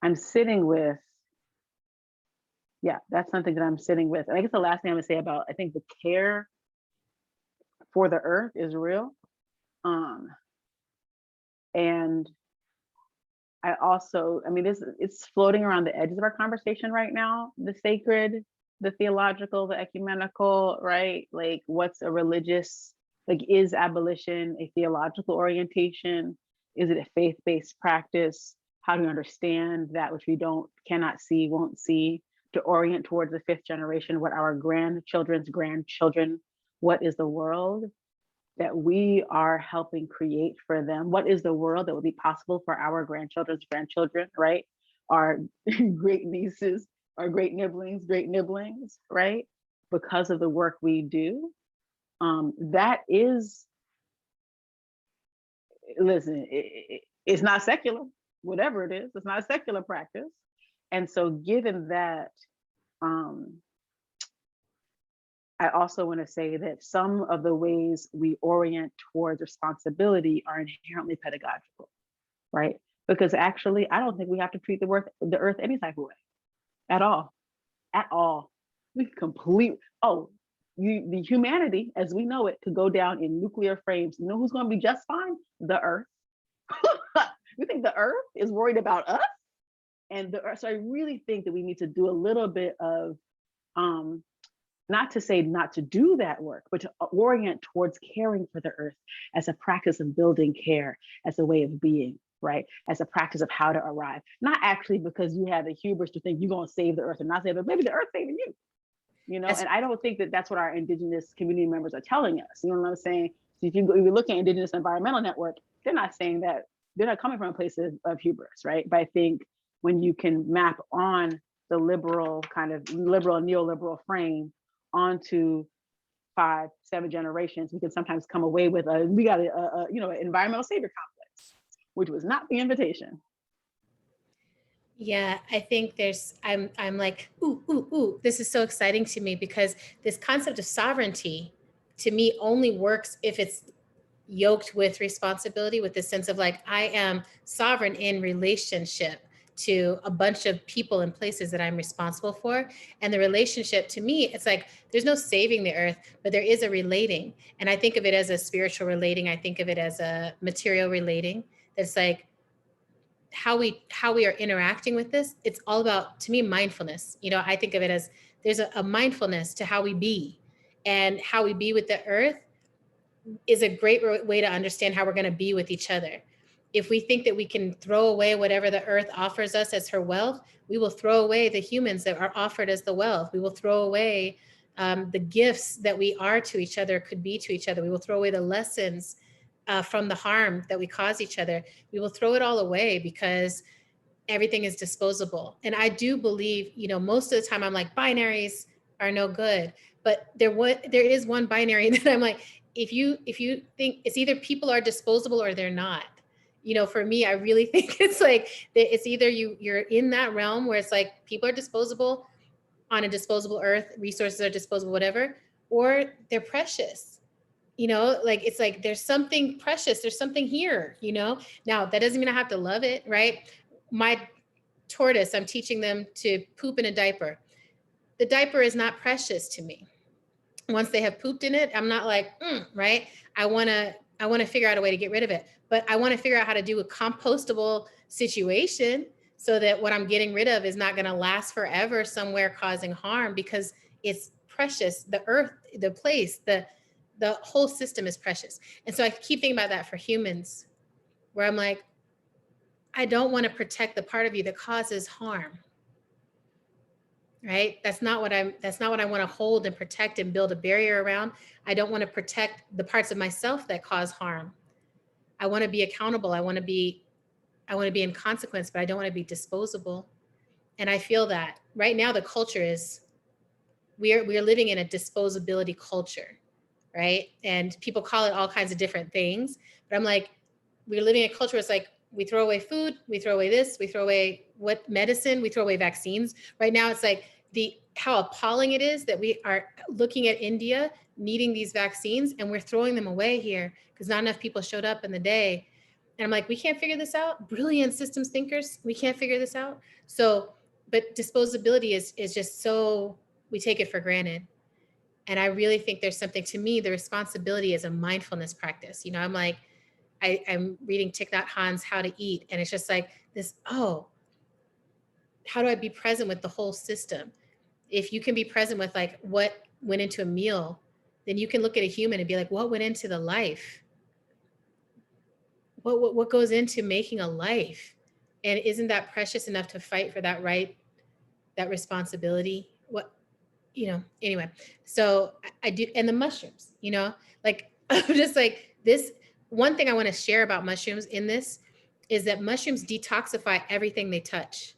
I'm sitting with. Yeah, that's something that I'm sitting with. And I guess the last thing I'm gonna say about, I think the care for the earth is real. And I also, it's floating around the edges of our conversation right now, the sacred, the theological, the ecumenical, right? Like, what's a religious, like, is abolition a theological orientation? Is it a faith-based practice? How do we understand that which we cannot see, won't see, to orient towards the fifth generation, what our grandchildren's grandchildren, what is the world? that we are helping create for them? What is the world that will be possible for our grandchildren's grandchildren, right? Our great nieces, our great nibblings, right? Because of the work we do. That is, listen, it's not secular, whatever it is, it's not a secular practice. And so given that, I also want to say that some of the ways we orient towards responsibility are inherently pedagogical, right? Because actually, I don't think we have to treat the earth any type of way at all, at all. We complete, the humanity as we know it could go down in nuclear flames. You know who's going to be just fine? The earth. You think the earth is worried about us? And the earth, so I really think that we need to do a little bit of, not to say not to do that work, but to orient towards caring for the earth as a practice of building care, as a way of being, right? As a practice of how to arrive. Not actually because you have the hubris to think you're going to save the earth and not save it, maybe the earth saving you, you know? And I don't think that that's what our Indigenous community members are telling us. You know what I'm saying? So if you look at Indigenous Environmental Network, they're not saying that, they're not coming from a place of hubris, right? But I think when you can map on the liberal neoliberal frame onto 5, 7 generations, we can sometimes come away with we got an environmental savior complex, which was not the invitation. Yeah, I think I'm like, ooh, this is so exciting to me, because this concept of sovereignty to me only works if it's yoked with responsibility, with the sense of like, I am sovereign in relationship to a bunch of people and places that I'm responsible for. And the relationship to me, it's like, there's no saving the earth, but there is a relating. And I think of it as a spiritual relating. I think of it as a material relating. That's like how we are interacting with this. It's all about, to me, mindfulness. You know, I think of it as there's a mindfulness to how we be, and how we be with the earth is a great way to understand how we're going to be with each other. If we think that we can throw away whatever the earth offers us as her wealth, we will throw away the humans that are offered as the wealth. We will throw away the gifts that we are to each other, could be to each other. We will throw away the lessons from the harm that we cause each other. We will throw it all away because everything is disposable. And I do believe, most of the time I'm like, binaries are no good. But there is one binary that I'm like, if you think it's either people are disposable or they're not. For me, I really think it's like, it's either you're in that realm where it's like people are disposable on a disposable earth, resources are disposable, whatever, or they're precious. Like, it's like, there's something precious, there's something here, Now, that doesn't mean I have to love it, right? My tortoise, I'm teaching them to poop in a diaper. The diaper is not precious to me. Once they have pooped in it, I'm not like, right? I want to figure out a way to get rid of it. But I want to figure out how to do a compostable situation so that what I'm getting rid of is not going to last forever somewhere causing harm, because it's precious. The earth, the place, the whole system is precious. And so I keep thinking about that for humans, where I'm like, I don't want to protect the part of you that causes harm. Right? That's not what I want to hold and protect and build a barrier around. I don't want to protect the parts of myself that cause harm. I want to be accountable. I want to be in consequence, but I don't want to be disposable. And I feel that right now the culture is, we are living in a disposability culture, right? And people call it all kinds of different things, but I'm like, we're living in a culture where it's like, we throw away food, we throw away this, we throw away medicine, we throw away vaccines. Right now it's like, how appalling it is that we are looking at India needing these vaccines and we're throwing them away here because not enough people showed up in the day. And I'm like, we can't figure this out. Brilliant systems thinkers, we can't figure this out. So, but disposability is just so, we take it for granted. And I really think there's something, to me, the responsibility is a mindfulness practice. I'm like, I'm reading Thich Nhat Hanh's How to Eat, and it's just like this, how do I be present with the whole system? If you can be present with like what went into a meal, then you can look at a human and be like, what went into the life? What goes into making a life? And isn't that precious enough to fight for that right, that responsibility? Anyway, so I do, and the mushrooms, like I'm just like, this one thing I want to share about mushrooms in this is that mushrooms detoxify everything they touch,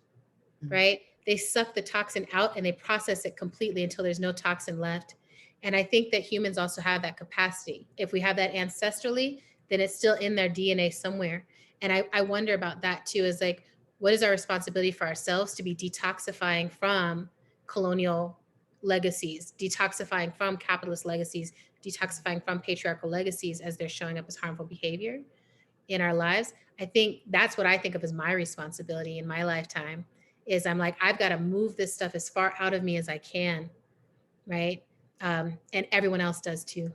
right? They suck the toxin out and they process it completely until there's no toxin left. And I think that humans also have that capacity. If we have that ancestrally, then it's still in their DNA somewhere. And I wonder about that too, is like, what is our responsibility for ourselves to be detoxifying from colonial legacies, detoxifying from capitalist legacies, detoxifying from patriarchal legacies as they're showing up as harmful behavior in our lives? I think that's what I think of as my responsibility in my lifetime, is I'm like, I've got to move this stuff as far out of me as I can, right? And everyone else does too.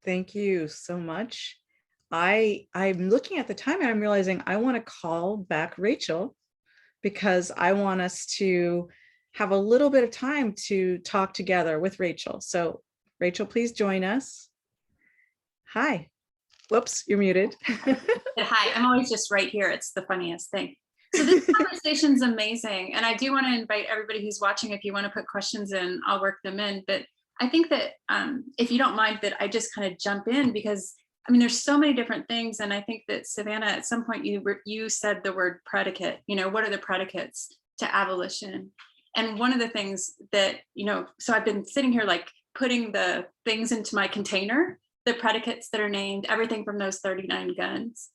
Thank you so much. I'm looking at the time and I'm realizing I want to call back Rachel, because I want us to have a little bit of time to talk together with Rachel. So Rachel, please join us. Hi. Whoops, you're muted. Hi, I'm always just right here. It's the funniest thing. So this conversation's amazing. And I do want to invite everybody who's watching, if you want to put questions in, I'll work them in. But I think that if you don't mind that I just kind of jump in, because I mean, there's so many different things. And I think that Savannah, at some point you said the word predicate, what are the predicates to abolition? And one of the things that, so I've been sitting here like putting the things into my container, the predicates that are named, everything from those 39 guns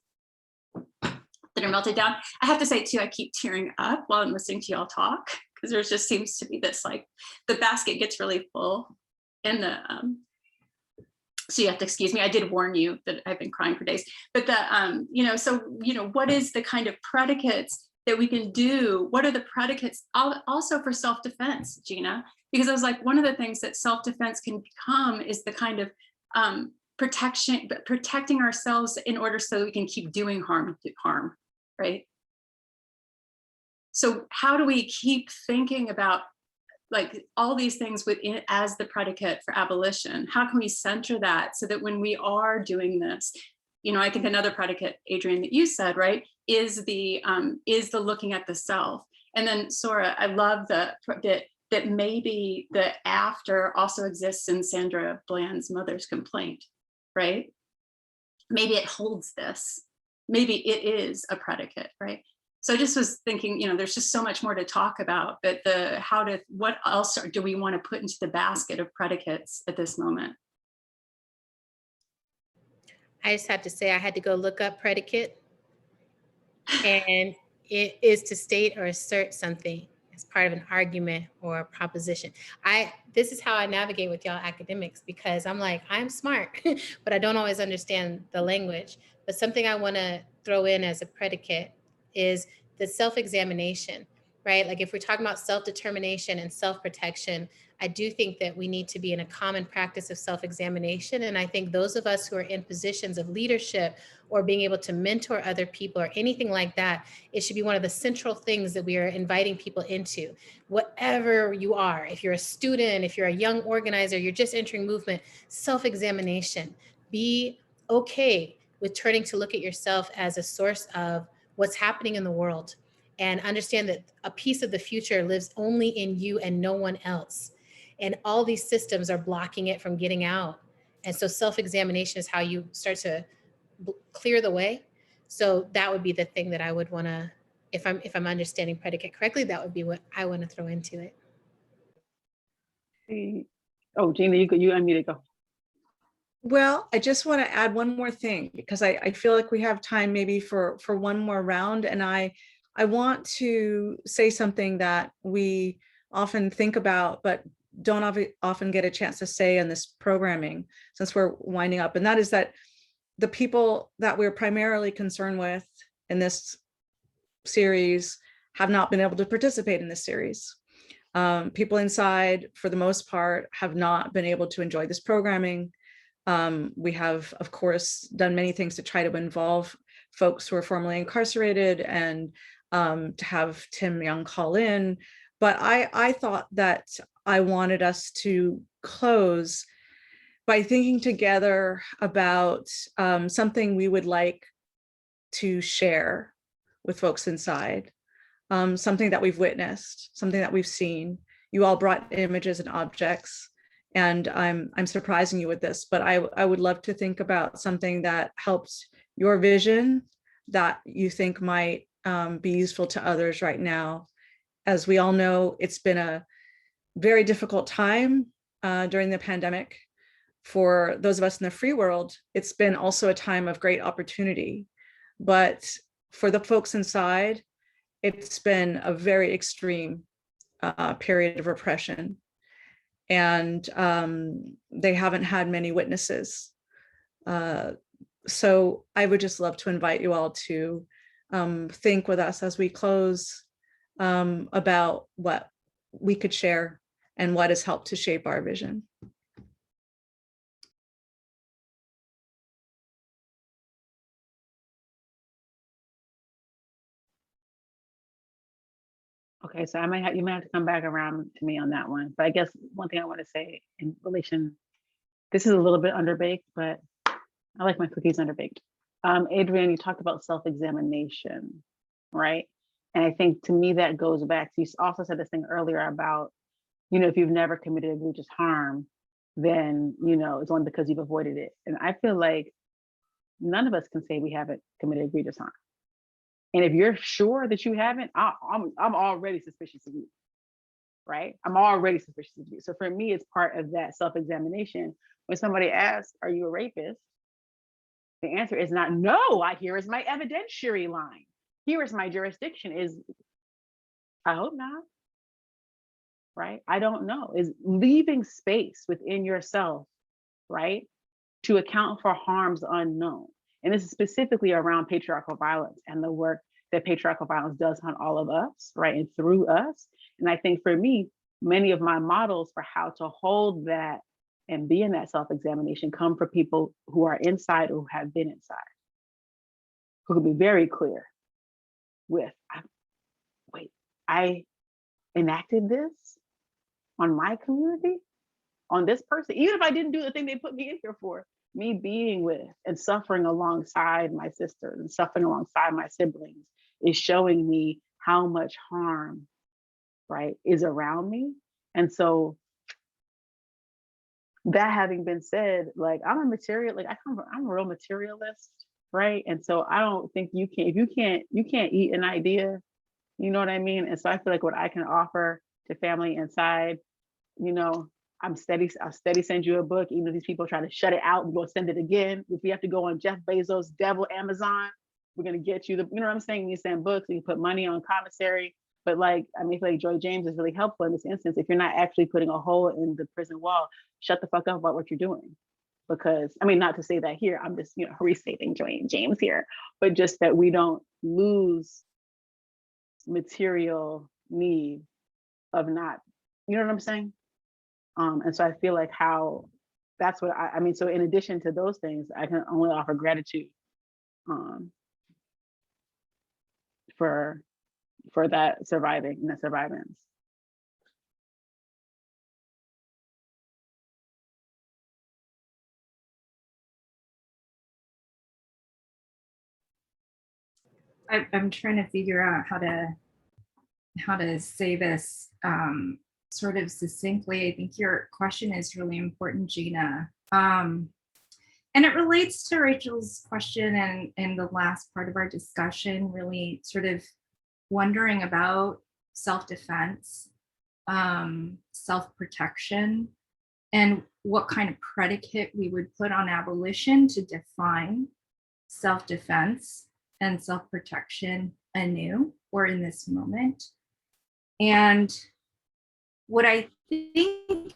that are melted down. I have to say too, I keep tearing up while I'm listening to y'all talk, because there just seems to be this, like, the basket gets really full and the, so you have to excuse me. I did warn you that I've been crying for days, but what is the kind of predicates that we can do? What are the predicates also for self-defense, Gina? Because I was like, one of the things that self-defense can become is the kind of protecting ourselves in order so we can keep doing harm, right? So how do we keep thinking about like all these things within as the predicate for abolition? How can we center that so that when we are doing this, I think another predicate, Adrienne, that you said, right, is the looking at the self. And then Sora, I love that maybe the after also exists in Sandra Bland's mother's complaint, right? Maybe it holds this. Maybe it is a predicate, right? So I just was thinking, there's just so much more to talk about, but what else do we want to put into the basket of predicates at this moment? I just have to say, I had to go look up predicate, and it is to state or assert something as part of an argument or a proposition. This is how I navigate with y'all academics, because I'm like, I'm smart, but I don't always understand the language. But something I want to throw in as a predicate is the self-examination, right? Like if we're talking about self-determination and self-protection, I do think that we need to be in a common practice of self-examination. And I think those of us who are in positions of leadership or being able to mentor other people or anything like that, it should be one of the central things that we are inviting people into. Whatever you are, if you're a student, if you're a young organizer, you're just entering movement, self-examination. Be okay with turning to look at yourself as a source of what's happening in the world, and understand that a piece of the future lives only in you and no one else. And all these systems are blocking it from getting out. And so self-examination is how you start to clear the way. So that would be the thing that I would want to, if I'm understanding predicate correctly, that would be what I want to throw into it. Oh, Gina, you unmuted, go. Well, I just want to add one more thing, because I feel like we have time maybe for one more round. And I want to say something that we often think about, but don't often get a chance to say in this programming, since we're winding up. And that is that the people that we're primarily concerned with in this series have not been able to participate in this series. People inside, for the most part, have not been able to enjoy this programming. We have, of course, done many things to try to involve folks who are formerly incarcerated and to have Tim Young call in. But I thought that I wanted us to close by thinking together about something we would like to share with folks inside, something that we've witnessed, something that we've seen. You all brought images and objects, And I'm surprising you with this, but I would love to think about something that helps your vision that you think might be useful to others right now. As we all know, it's been a very difficult time during the pandemic. For those of us in the free world, it's been also a time of great opportunity. But for the folks inside, it's been a very extreme period of repression. And they haven't had many witnesses. So I would just love to invite you all to think with us as we close about what we could share and what has helped to shape our vision. Okay, so you might have to come back around to me on that one. But I guess one thing I want to say in relation, this is a little bit underbaked, but I like my cookies underbaked. Adrienne, you talked about self-examination, right? And I think to me that goes back to, you also said this thing earlier about, if you've never committed egregious harm, then, it's only because you've avoided it. And I feel like none of us can say we haven't committed egregious harm. And if you're sure that you haven't, I'm already suspicious of you, right? I'm already suspicious of you. So for me, it's part of that self-examination. When somebody asks, are you a rapist? The answer is not no. Here is my evidentiary line. Here is my jurisdiction is, I hope not, right? I don't know, is leaving space within yourself, right? To account for harms unknown. And this is specifically around patriarchal violence and the work that patriarchal violence does on all of us, right? And through us. And I think for me, many of my models for how to hold that and be in that self-examination come from people who are inside or who have been inside, who can be very clear with, wait, I enacted this on my community, on this person, even if I didn't do the thing they put me in here for. Me being with and suffering alongside my sisters and suffering alongside my siblings is showing me how much harm, right, is around me. And so that having been said, like I'm a real materialist, right? And so I don't think you can't eat an idea, you know what I mean? And so I feel like what I can offer to family inside, I'll steady send you a book, even if these people try to shut it out, we'll send it again. If we have to go on Jeff Bezos' devil Amazon, we're gonna get you what I'm saying? You send books, you put money on commissary. But I feel like Joy James is really helpful in this instance. If you're not actually putting a hole in the prison wall, shut the fuck up about what you're doing. Because, not to say that here, I'm just, restating Joy James here, but just that we don't lose material need of not, you know what I'm saying? And so I feel like that's what so in addition to those things, I can only offer gratitude for that surviving and that survivance. I'm trying to figure out how to say this sort of succinctly. I think your question is really important, Gina. And it relates to Rachel's question and the last part of our discussion, really sort of wondering about self-defense, self-protection, and what kind of predicate we would put on abolition to define self-defense and self-protection anew or in this moment. And what I think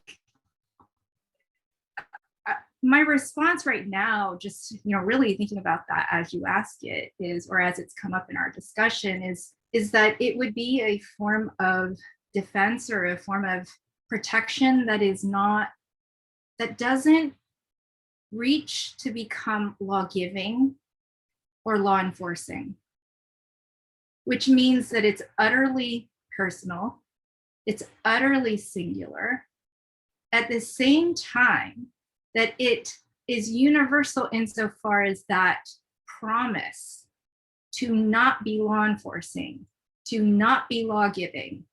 my response right now, just really thinking about that as you ask it is, or as it's come up in our discussion, is that it would be a form of defense or a form of protection that doesn't reach to become law giving or law enforcing, which means that it's utterly personal, it's utterly singular, at the same time that it is universal insofar as that promise to not be law enforcing, to not be law giving,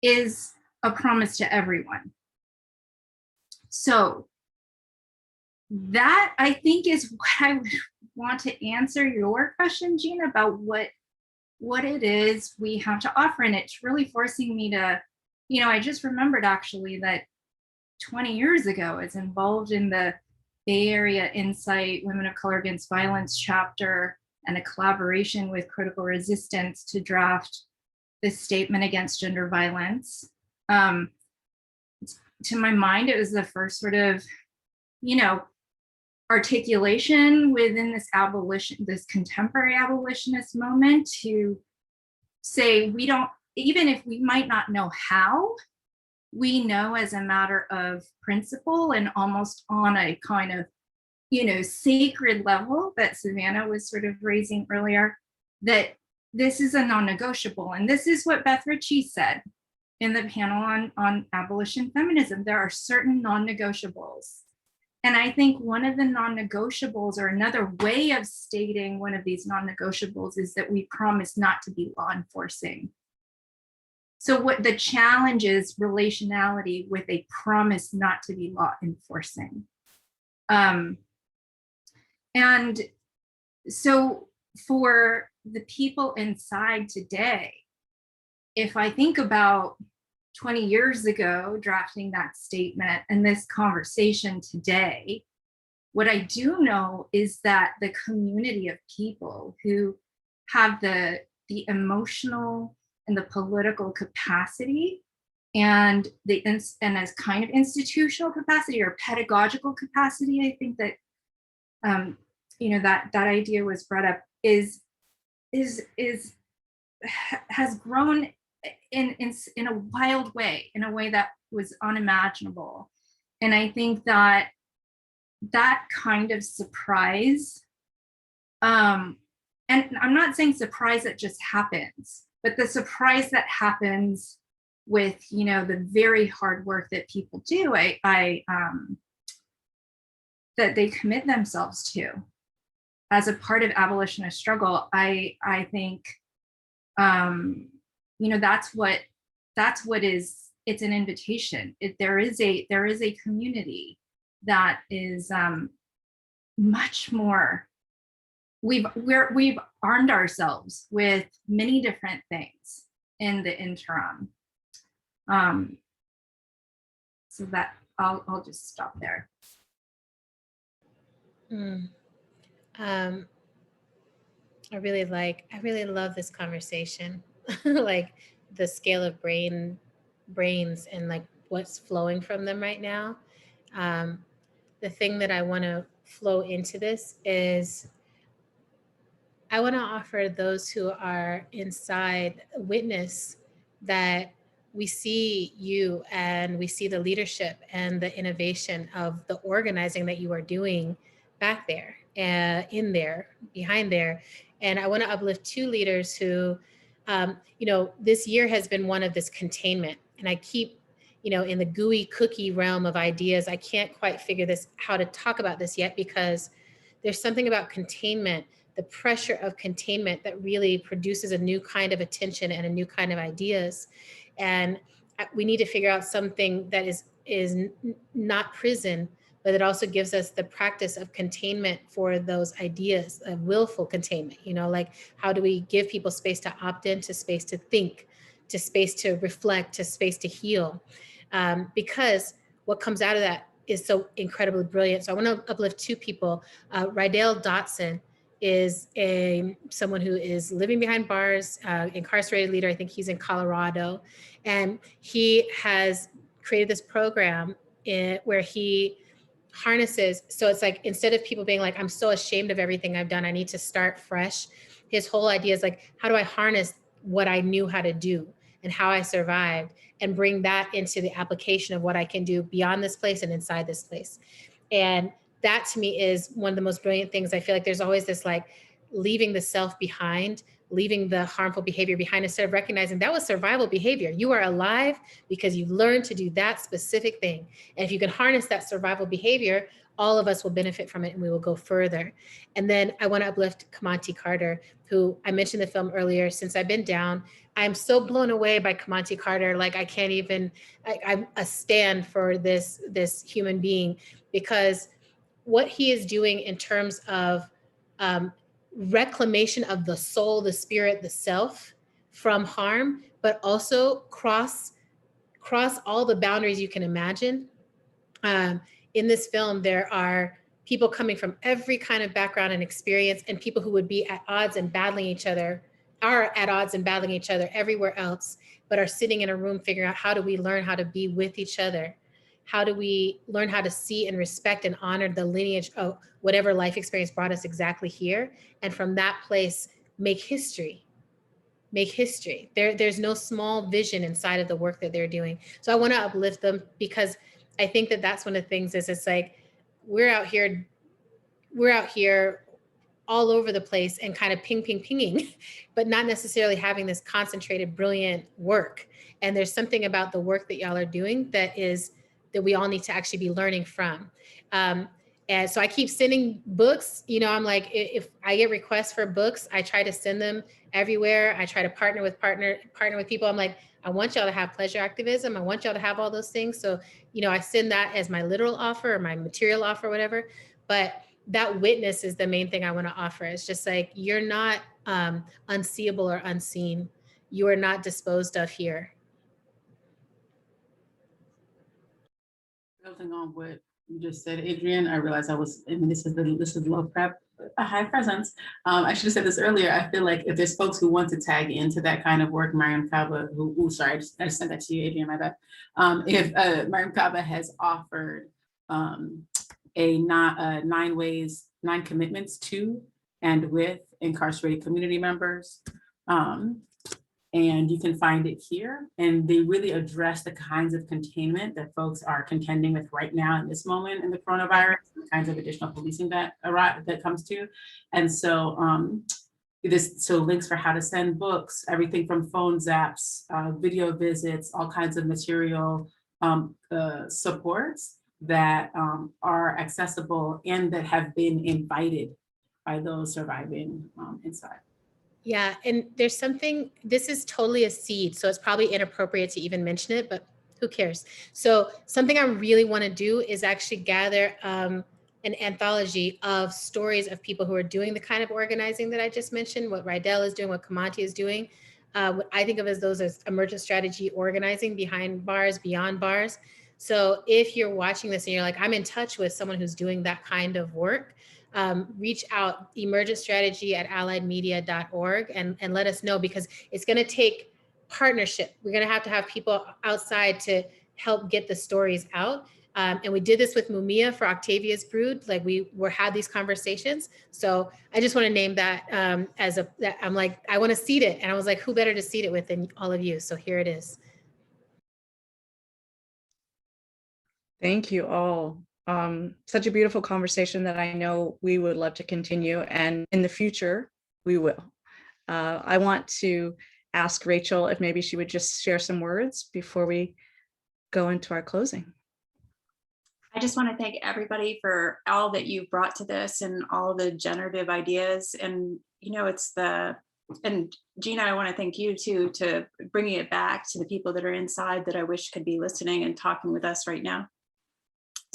is a promise to everyone. So that, I think, is what I would want to answer your question, Gina, about what it is we have to offer. And it's really forcing me to, I just remembered actually that 20 years ago, I was involved in the Bay Area Insight Women of Color Against Violence chapter and a collaboration with Critical Resistance to draft the statement against gender violence. To my mind, it was the first sort of, articulation within this contemporary abolitionist moment to say, we don't, even if we might not know how, we know as a matter of principle and almost on a kind of, sacred level that Savannah was sort of raising earlier, that this is a non-negotiable. And this is what Beth Ritchie said in the panel on abolition feminism. There are certain non-negotiables. And I think one of the non-negotiables, or another way of stating one of these non-negotiables, is that we promise not to be law enforcing. So what the challenge is relationality with a promise not to be law enforcing. And so for the people inside today, if I think about 20 years ago, drafting that statement and this conversation today, what I do know is that the community of people who have the emotional and the political capacity and as kind of institutional capacity or pedagogical capacity, I think that that idea was brought up, has grown in a wild way, in a way that was unimaginable. And I think that kind of surprise, and I'm not saying surprise that just happens, but the surprise that happens with, the very hard work that people do, that they commit themselves to as a part of abolitionist struggle, I think, that's what is, it's an invitation. There is a community that is much more, we've armed ourselves with many different things in the interim. So that I'll just stop there. I really love this conversation, like the scale of brains and like what's flowing from them right now. The thing that I want to flow into this is I want to offer those who are inside a witness that we see you and we see the leadership and the innovation of the organizing that you are doing back there, in there, behind there. And I want to uplift two leaders who, this year has been one of this containment. And I keep, in the gooey cookie realm of ideas, I can't quite figure how to talk about this yet, because there's something about containment, the pressure of containment, that really produces a new kind of attention and a new kind of ideas. And we need to figure out something that is not prison, but it also gives us the practice of containment for those ideas, of willful containment, like how do we give people space to opt in, to space to think, to space to reflect, to space to heal, because what comes out of that is so incredibly brilliant. So I want to uplift two people. Rydell Dotson is someone who is living behind bars, incarcerated leader. I think he's in Colorado, and he has created this program where he harnesses. So it's like, instead of people being like, I'm so ashamed of everything I've done, I need to start fresh. His whole idea is like, how do I harness what I knew how to do and how I survived, and bring that into the application of what I can do beyond this place and inside this place. And that to me is one of the most brilliant things. I feel like there's always this like leaving the self behind, leaving the harmful behavior behind instead of recognizing that was survival behavior. You are alive because you learned to do that specific thing. And if you can harness that survival behavior, all of us will benefit from it and we will go further. And then I want to uplift Kamanti Carter, who I mentioned the film earlier. Since I've been down, I'm so blown away by Kamanti Carter. Like I can't even, I'm a stand for this human being, because what he is doing in terms of reclamation of the soul, the spirit, the self from harm, but also cross all the boundaries you can imagine. In this film, there are people coming from every kind of background and experience, and people who would be at odds and battling each other, are at odds and battling each other everywhere else, but are sitting in a room figuring out, how do we learn how to be with each other? How do we learn how to see and respect and honor the lineage of whatever life experience brought us exactly here? And from that place, make history. Make history. There's no small vision inside of the work that they're doing. So I want to uplift them, because I think that that's one of the things is, it's like, we're out here all over the place and kind of pinging, but not necessarily having this concentrated, brilliant work. And there's something about the work that y'all are doing that we all need to actually be learning from. And so I keep sending books. You know, I'm like, if I get requests for books, I try to send them everywhere. I try to partner with people. I'm like, I want y'all to have pleasure activism. I want y'all to have all those things. So, you know, I send that as my literal offer or my material offer, or whatever. But that witness is the main thing I want to offer. It's just like, you're not unseeable or unseen. You are not disposed of here. Building on what you just said, Adrienne, I realized this is low prep, a high presence. I should have said this earlier. I feel like if there's folks who want to tag into that kind of work, Mariam Kaba, sorry, I just sent that to you, Adrienne, my bad. If Mariam Kaba has offered 9 commitments to and with incarcerated community members. And you can find it here. And they really address the kinds of containment that folks are contending with right now in this moment in the coronavirus, the kinds of additional policing that comes to. And so links for how to send books, everything from phone zaps, video visits, all kinds of material supports that are accessible and that have been invited by those surviving inside. Yeah, and there's something, this is totally a seed, so it's probably inappropriate to even mention it, but who cares? So something I really want to do is actually gather an anthology of stories of people who are doing the kind of organizing that I just mentioned, what Rydell is doing, what Kamanti is doing, what I think of as those as emergent strategy organizing behind bars, beyond bars. So if you're watching this and you're like, I'm in touch with someone who's doing that kind of work, reach out, emergentstrategy@alliedmedia.org, and let us know, because it's going to take partnership. We're going to have people outside to help get the stories out. And we did this with Mumia for Octavia's Brood. Like we had these conversations. So I just want to name that I'm like, I want to seed it. And I was like, who better to seed it with than all of you? So here it is. Thank you all. Such a beautiful conversation that I know we would love to continue, and in the future, we will. I want to ask Rachel if maybe she would just share some words before we go into our closing. I just want to thank everybody for all that you've brought to this and all the generative ideas. And, you know, and Gina, I want to thank you too, to bringing it back to the people that are inside that I wish could be listening and talking with us right now.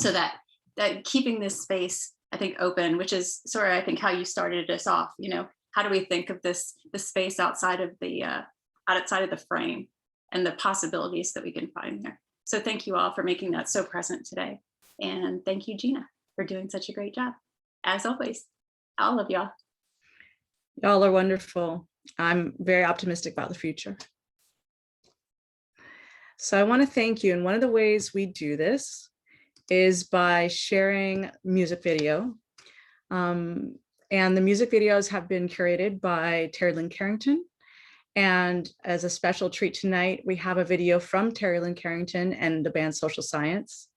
So that keeping this space, I think, open, which is sort of, I think, how you started us off. You know, how do we think of the space outside of the frame and the possibilities that we can find there? So thank you all for making that so present today, and thank you, Gina, for doing such a great job, as always. All of y'all. Y'all are wonderful. I'm very optimistic about the future. So I want to thank you, and one of the ways we do this is by sharing music video. And the music videos have been curated by Terry Lynn Carrington. And as a special treat tonight, we have a video from Terry Lynn Carrington and the band Social Science.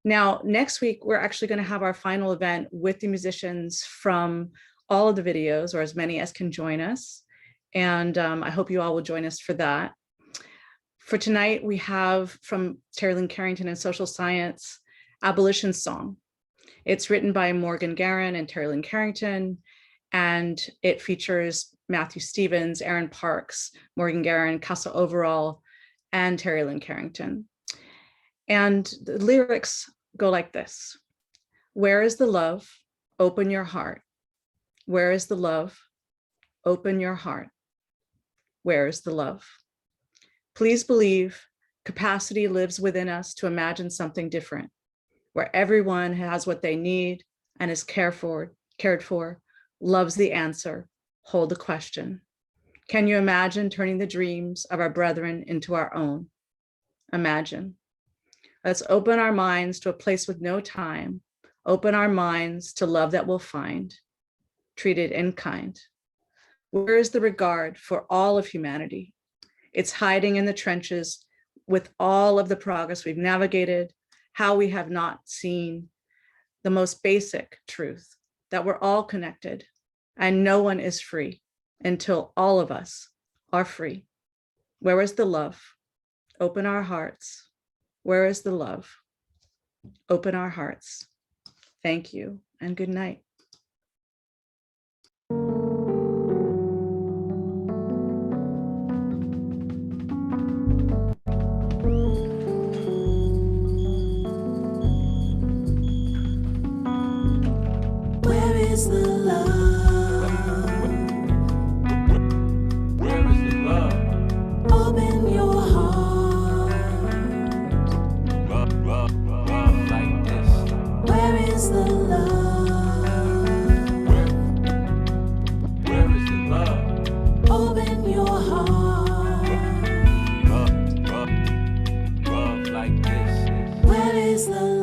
Now, next week, we're actually going to have our final event with the musicians from all of the videos, or as many as can join us. And I hope you all will join us for that. For tonight, we have from Terry Lynn Carrington in Social Science, Abolition Song. It's written by Morgan Guerin and Terry Lynn Carrington, and it features Matthew Stevens, Aaron Parks, Morgan Guerin, Casa Overall, and Terry Lynn Carrington. And the lyrics go like this. Where is the love? Open your heart. Where is the love? Open your heart. Where is the love? Please believe capacity lives within us to imagine something different, where everyone has what they need and is cared for, loves the answer, hold the question. Can you imagine turning the dreams of our brethren into our own? Imagine. Let's open our minds to a place with no time. Open our minds to love that we'll find, treated in kind. Where is the regard for all of humanity? It's hiding in the trenches with all of the progress we've navigated, how we have not seen the most basic truth, that we're all connected and no one is free until all of us are free. Where is the love? Open our hearts. Where is the love? Open our hearts. Thank you and good night. Where is the love? Where is the love? Open your heart. Love like this. Where is the love? Where is the love? Open your heart. Love like this. Where is the